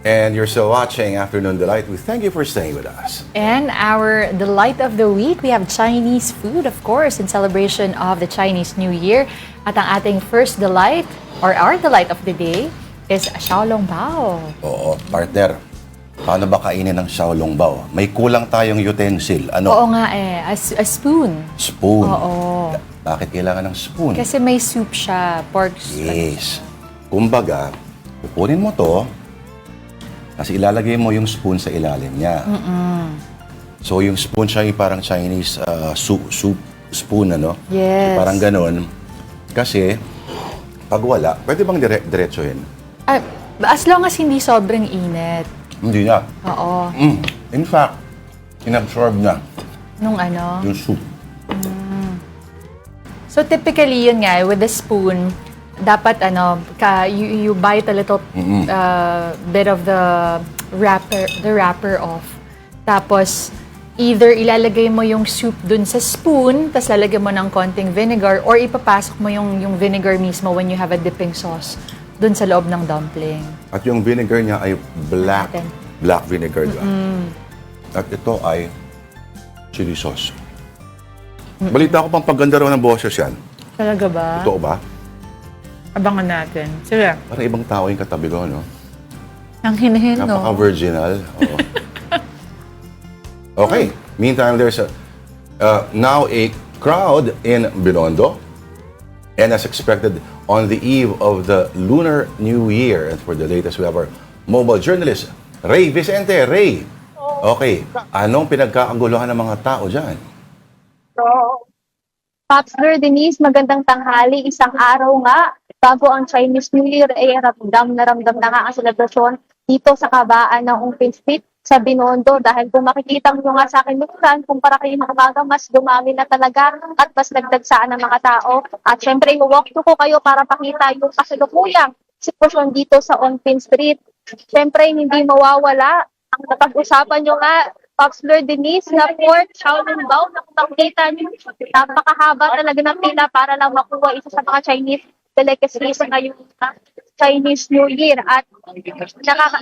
And you're still watching Afternoon Delight. We thank you for staying with us. And our delight of the week, we have Chinese food, of course, in celebration of the Chinese New Year. At ang ating first delight, or our delight of the day, is xiaolongbao. Oo, partner. Paano ba kainin ng xiaolongbao? May kulang tayong utensil. Ano? Oo nga a spoon. Spoon. Oo. Bakit kailangan ng spoon? Kasi may soup siya, pork soup. Yes. Kumbaga, kukunin mo to, kasi ilalagay mo yung spoon sa ilalim niya. So yung spoon siya yung parang Chinese soup spoon, ano? Yes. So, parang ganun. Kasi, pag wala, pwede bang diretsuhin? Ah, as long as hindi sobrang init. Hindi na. Oo. In fact, inabsorb na Nung ano. yung soup. So typically yun nga, with the spoon, dapat you bite a little bit of the wrapper off. Tapos either ilalagay mo yung soup dun sa spoon, tapos lalagay mo ng konting vinegar, or ipapasok mo yung vinegar mismo when you have a dipping sauce dun sa loob ng dumpling. At yung vinegar niya ay black Natin. vinegar. Diba? At ito ay chili sauce. Balita ko pang pagganda raw ng boses yan. Talaga ba? Totoo ba? Abangan natin. Sige. Para ibang tao yung katabi ko, no? Ang hinahin, no? Napaka-virginal. Oo. Okay. Meantime, there's now a crowd in Binondo. And as expected, on the eve of the Lunar New Year, and for the latest, we have our mobile journalist, Ray Vicente. Ray, okay, anong pinagkakaguluhan ng mga tao dyan? Popstar Denise, magandang tanghali. Isang araw nga, bago ang Chinese New Year, ramdam na nga ang selebrasyon dito sa kabaan ng Ungpin Street sa Binondo. Dahil kung makikita nyo nga sa akin minsan, kung para kayo ng umaga, mas dumami na talaga at mas nagdagsaan ng mga tao. At syempre, i-walk to ko kayo para pakita yung kasalukuyang sitwasyon dito sa Ungpin Street. Syempre, hindi mawawala ang napag-usapan nyo nga, Pops Lord Denise, na Port Shaolin-Bao, na kung makikita nyo, napakahaba talaga ng pila para lang makuha isa sa mga Chinese delicacies ngayong Chinese New Year. At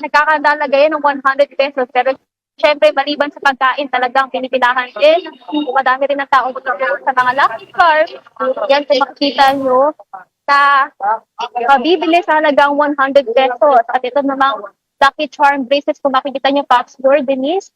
nagkakandalaga yan ng 100 pesos. Pero syempre, maliban sa pagkain, talagang pinipilahan din. Madami rin ang tao sa mga lucky cars. Yan, kung makikita nyo, na mabibili sa halagang 100 pesos. At ito namang lucky charm bracelets, kung makikita nyo, Pops Lord Denise,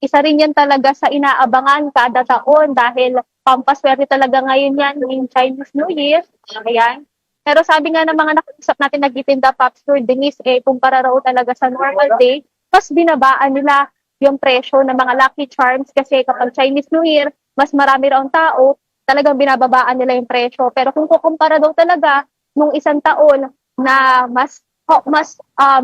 isa rin yan talaga sa inaabangan kada taon dahil pampaswerte talaga ngayon yan yung Chinese New Year. Ayan. Pero sabi nga ng mga nakiusap natin nagtitinda, Pops Lord Denise, kumpara raw talaga sa normal day, mas binabaan nila yung presyo ng mga lucky charms kasi kapag Chinese New Year, mas marami raw ang tao, talagang binababaan nila yung presyo. Pero kung kukumpara daw talaga nung isang taon na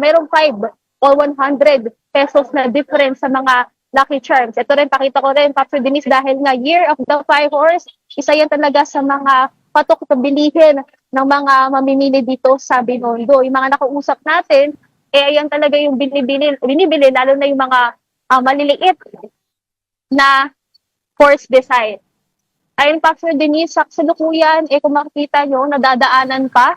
merong 5 or 100 pesos na difference sa mga lucky charms. Ito rin, pakita ko rin, Pastor Denise, dahil nga Year of the Five Horse, isa yan talaga sa mga patok na bilihin ng mga mamimili dito sa Binondo. Yung mga nakausap natin, ayan talaga yung binibili, lalo na yung mga maliliit na horse design. Ayun, Pastor Denise, sa kasalukuyan, kung makikita nyo, nadadaanan pa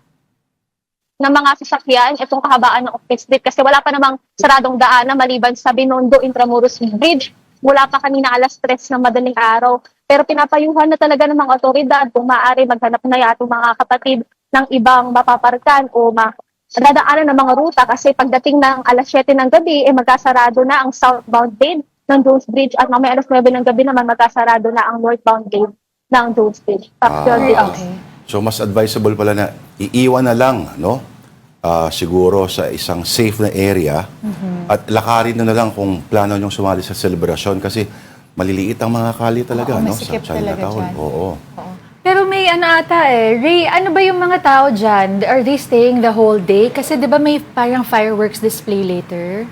ng mga sasakyan, itong kahabaan ng Ungpin Street kasi wala pa namang saradong daanan maliban sa Binondo Intramuros Bridge. Wala pa kanina alas 3 ng madaling araw. Pero pinapayuhan na talaga ng mga otoridad kung maaari maghanap na yatong mga kapatid ng ibang mapaparkan o dadaanan ng mga ruta kasi pagdating ng alas 7 ng gabi, magkasarado na ang southbound lane ng Jones Bridge at mamaya alas 9 ng gabi naman magkasarado na ang northbound lane ng Jones Bridge. Okay. So, mas advisable pala na iiwan na lang, no? Siguro sa isang safe na area at lakarin na lang kung plano nyong sumali sa selebrasyon kasi maliliit ang mga kali talaga, no? Sa masikip talaga Chinatown. dyan. Oo. Pero may Ray, ano ba yung mga tao dyan? Are they staying the whole day? Kasi di ba may parang fireworks display later?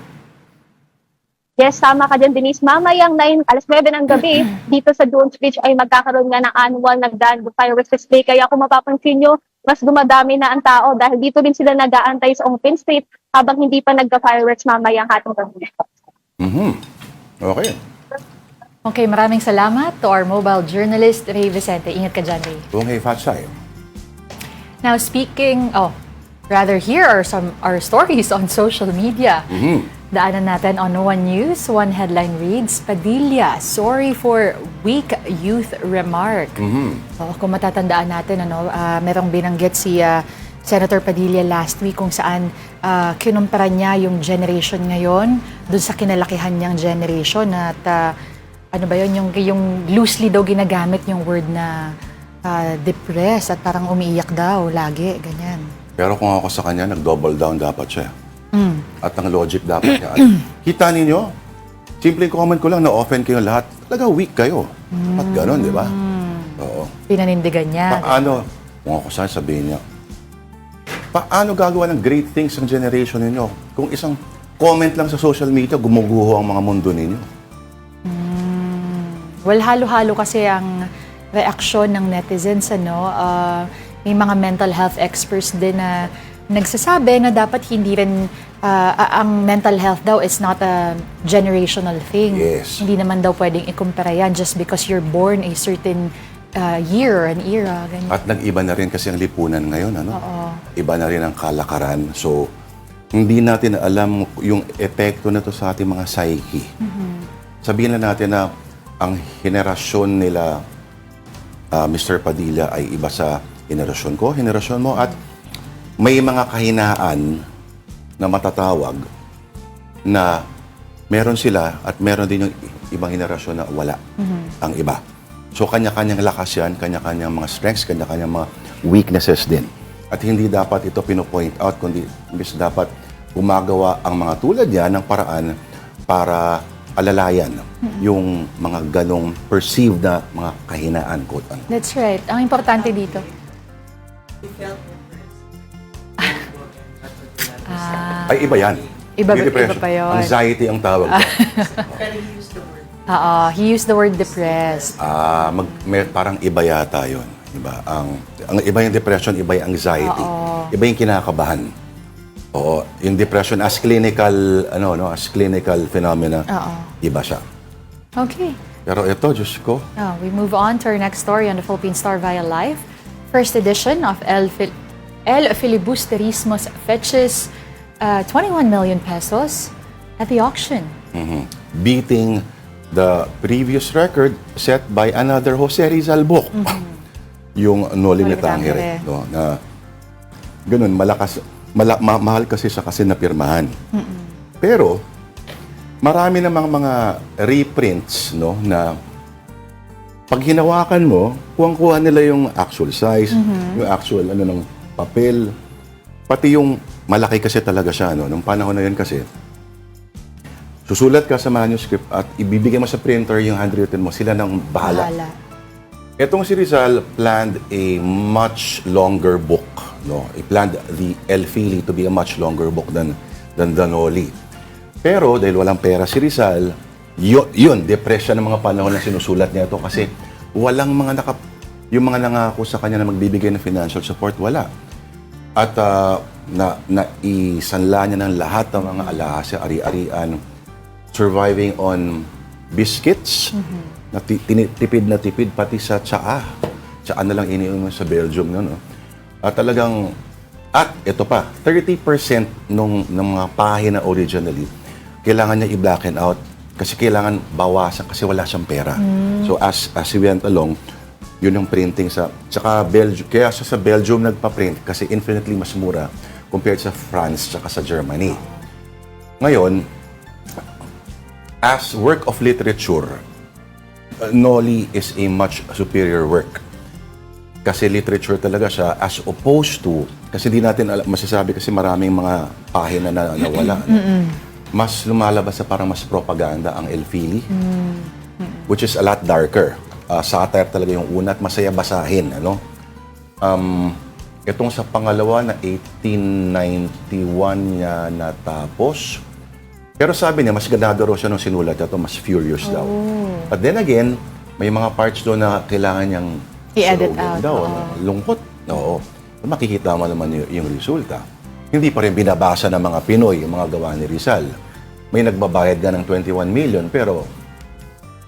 Yes, tama ka dyan, Denise. Mamayang alas 9 ng gabi, dito sa Jones Bridge ay magkakaroon nga ng annual nagdaan fireworks display. Kaya kung mapapansin nyo, mas dumadami na ang tao dahil dito din sila nag-aantay sa Ungpin Street habang hindi pa nagka-fireworks mamayang hatong gabi. Okay. Okay, maraming salamat to our mobile journalist, Ray Vicente. Ingat ka dyan, Ray. Kung hey, Fatsay. Now, here are our stories on social media. Daanan natin on One News. One headline reads, Padilla, sorry for weak youth remark. So, kung matatandaan natin, merong binanggit si Senator Padilla last week kung saan kinumpara niya yung generation ngayon dun sa kinalakihan niyang generation at yung loosely daw ginagamit yung word na depressed at parang umiiyak daw lagi, ganyan. Pero kung ako sa kanya, nag-double down dapat siya. At ang logic dapat niya. Kita ninyo, simpleng comment ko lang na offend kayo lahat. Talaga weak kayo. At gano'n, di ba? Oo. Pinanindigan niya. Paano, kung ako saan sabihin niya, paano gagawa ng great things ang generation ninyo kung isang comment lang sa social media, gumuguho ang mga mundo ninyo? Well, halo-halo kasi ang reaksyon ng netizens, ano. May mga mental health experts din na nagsasabi na dapat hindi rin, ang mental health daw is not a generational thing. Yes. Hindi naman daw pwedeng ikumpara yan just because you're born a certain year, an era, ganyan. At nag-iba na rin kasi ang lipunan ngayon, ano? Oo. Iba na rin ang kalakaran. So, hindi natin alam yung epekto nito sa ating mga psyche. Sabihin na natin na ang henerasyon nila, Mr. Padilla, ay iba sa henerasyon ko, henerasyon mo, at may mga kahinaan na matatawag na meron sila at meron din yung ibang henerasyon na wala ang iba. So, kanya-kanyang lakas yan, kanya-kanyang mga strengths, kanya-kanyang mga weaknesses din. At hindi dapat ito pinopoint out, kundi dapat gumagawa ang mga tulad niya ng paraan para alalayan yung mga ganong perceived na mga kahinaan, quote-unquote. That's right. Ang importante dito. Ay, iba yan. Iba Yung depression. pa yun. Anxiety ang tawag. He used the word depressed. Parang iba yata yun. Diba? Ang iba yung depression, iba yung anxiety. Iba yung kinakabahan. Oo, yung depression as clinical, as clinical phenomena, iba siya. Okay. Pero ito, Diyos ko, We move on to our next story on the Philippine Star via Live. First edition of El Filibusterismo's fetches 21 million pesos at the auction. beating the previous record set by another Jose Rizal book. Yung Noli Me Tangere, no, na ganun, mahal kasi siya kasi napirmahan. Pero marami namang mga reprints, no, na pag hinawakan mo, kuwang-kuha nila yung actual size, yung actual ng papel, pati yung malaki kasi talaga siya, no. Nung panahon na yun kasi, susulat ka sa manuscript at ibibigay mo sa printer yung handwritten mo, sila nang bahala. Etong si Rizal planned a much longer book, no. He planned the El Fili to be a much longer book than the Noli. Pero dahil walang pera si Rizal, yun, depression ng mga panahon na sinusulat niya ito kasi walang yung mga nangako sa kanya na magbibigay ng financial support, wala. At naisanla niya ng lahat ng mga alahas, ari-arian, surviving on biscuits, na tipid, pati sa tsaa. Tsaa na lang iniinom sa Belgium, no? At talagang, at ito pa, 30% ng mga pahina originally, kailangan niya i-blacken out kasi kailangan bawasan kasi wala siyang pera. So as he went along, yun yung printing tsaka Belgium, kaya siya sa Belgium nagpa-print kasi infinitely mas mura compared sa France tsaka sa Germany. Ngayon, as work of literature, Noli is a much superior work. Kasi literature talaga siya as opposed to, kasi di natin masasabi kasi maraming mga pahina na nawala. Mas lumalabas sa parang mas propaganda ang El Fili, which is a lot darker. Satire talaga yung una at masaya basahin. Itong sa pangalawa na 1891 niya natapos. Pero sabi niya, mas ganado raw siya nung sinulat niya ito, mas furious daw. But then again, may mga parts doon na kailangan niyang i-edit surugin out. daw. Lungkot. Oo. Makikita mo naman yung resulta. Hindi pa rin binabasa ng mga Pinoy yung mga gawa ni Rizal. May nagbabayad ka ng 21 million, pero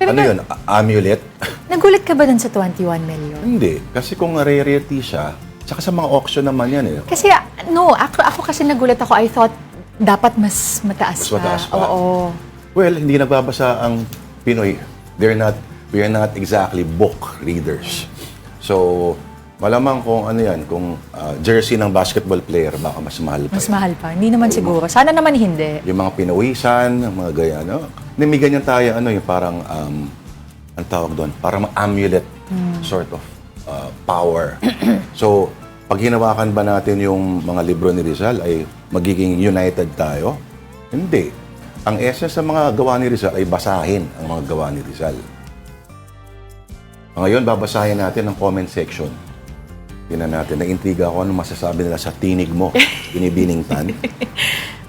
yun, amulet? Nagulat ka ba dun sa 21 million? Hindi. Kasi kung rarity siya, tsaka sa mga auction naman yan eh. Kasi, ako kasi nagulat ako. I thought, dapat mas mataas Mas mataas pa. Oo. Well, hindi nagbabasa ang Pinoy. We are not exactly book readers. So, malamang kung kung jersey ng basketball player, baka mas mahal pa. Mas mahal pa. Hindi naman siguro. Sana naman hindi. Yung mga pinawisan, yung mga gaya, may ganyan tayo, yung parang, ang tawag doon, parang amulet sort of power. So, pag hinawakan ba natin yung mga libro ni Rizal, ay magiging united tayo? Hindi. Ang essence sa mga gawa ni Rizal ay basahin ang mga gawa ni Rizal. Ngayon, babasahin natin ang comment section. Tingnan natin. Naintriga ako ano masasabi nila sa tinig mo, Binibining Tan.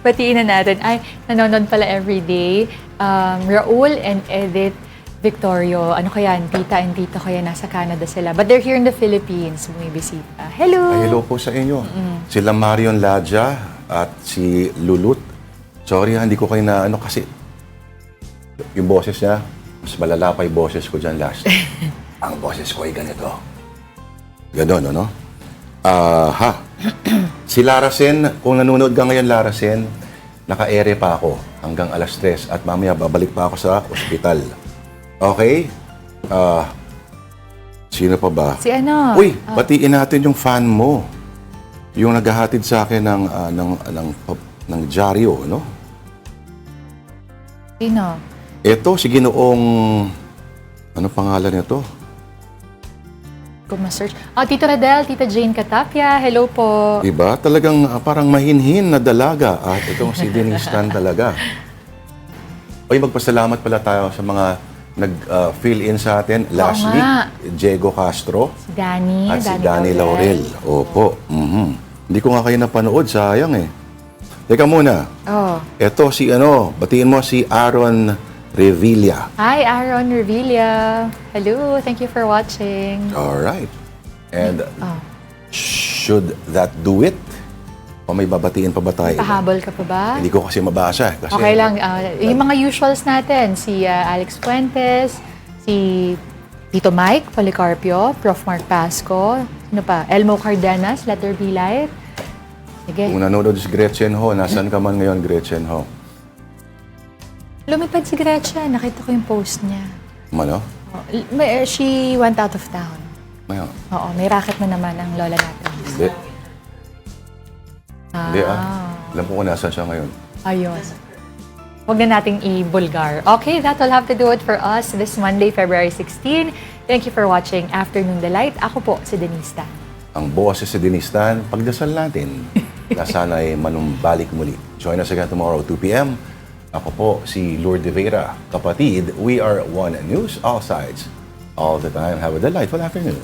Batiin na natin. Ay, nanonood pala everyday. Raul and Edith Victorio. Ano kaya? Tita and tito kaya nasa Canada sila. But they're here in the Philippines. Bumibisita. Hello! Ay, hello po sa inyo. Sila Marion Ladja at si Lulut. Sorry, hindi ko kayo na ano kasi yung boses niya, mas malala pa yung boses ko dyan last. Ang boses ko ay ganito. Ganon, ano? Si Larasen, kung nanonood ka ngayon, Larasen, naka-ere pa ako hanggang alas 3 at mamaya babalik pa ako sa ospital. Okay? Sino pa ba? Si ano? Uy, batiin natin yung fan mo. Yung naghahatid sa akin ng dyaryo, no? Sino? Ito, si Ginoong... Ano pangalan nito? Kung ma-search. Tito Radel, Tita Jane Catapia. Hello po. Diba? Talagang parang mahinhin na dalaga. At itong si Denise Tan talaga. Uy, magpasalamat pala tayo sa mga nag-fill in sa atin last nga. week. Diego Castro Si Danny. at si Danny Laurel. Opo. Hindi ko nga kayo napanood. Sayang eh. Teka muna. Oh. Ito si batiin mo si Aaron Revilla. Hi, Aaron Revilla. Hello. Thank you for watching. Alright. And should that do it? O may babatiin pa ba tayo? Pahabol ka pa ba? Hindi ko kasi mabasa. Kasi, Okay lang. Yung mga usuals natin, si Alex Fuentes, si Tito Mike Policarpio, Prof. Mark Pasco, sino pa? Elmo Cardenas, Letter B Light. Sige. Kung nanonood si Gretchen Ho, nasaan ka man ngayon, Gretchen Ho? Lumipad si Gretchen. Nakita ko yung post niya. Ano? She went out of town. Ngayon. Oo, may racket na naman ang lola natin. Hindi. Hindi Alam ko kung nasaan siya ngayon. Ayun. Huwag na nating i-bulgar. Okay, that will have to do it for us this Monday, February 16. Thank you for watching Afternoon Delight. Ako po, si Denise Tan. Ang boses si Denise Tan, pagdasal natin na sana'y manumbalik muli. Join us again tomorrow, 2 p.m. Ako po si Lourdes de Vera. Kapatid, we are One News, all sides, all the time. Have a delightful afternoon.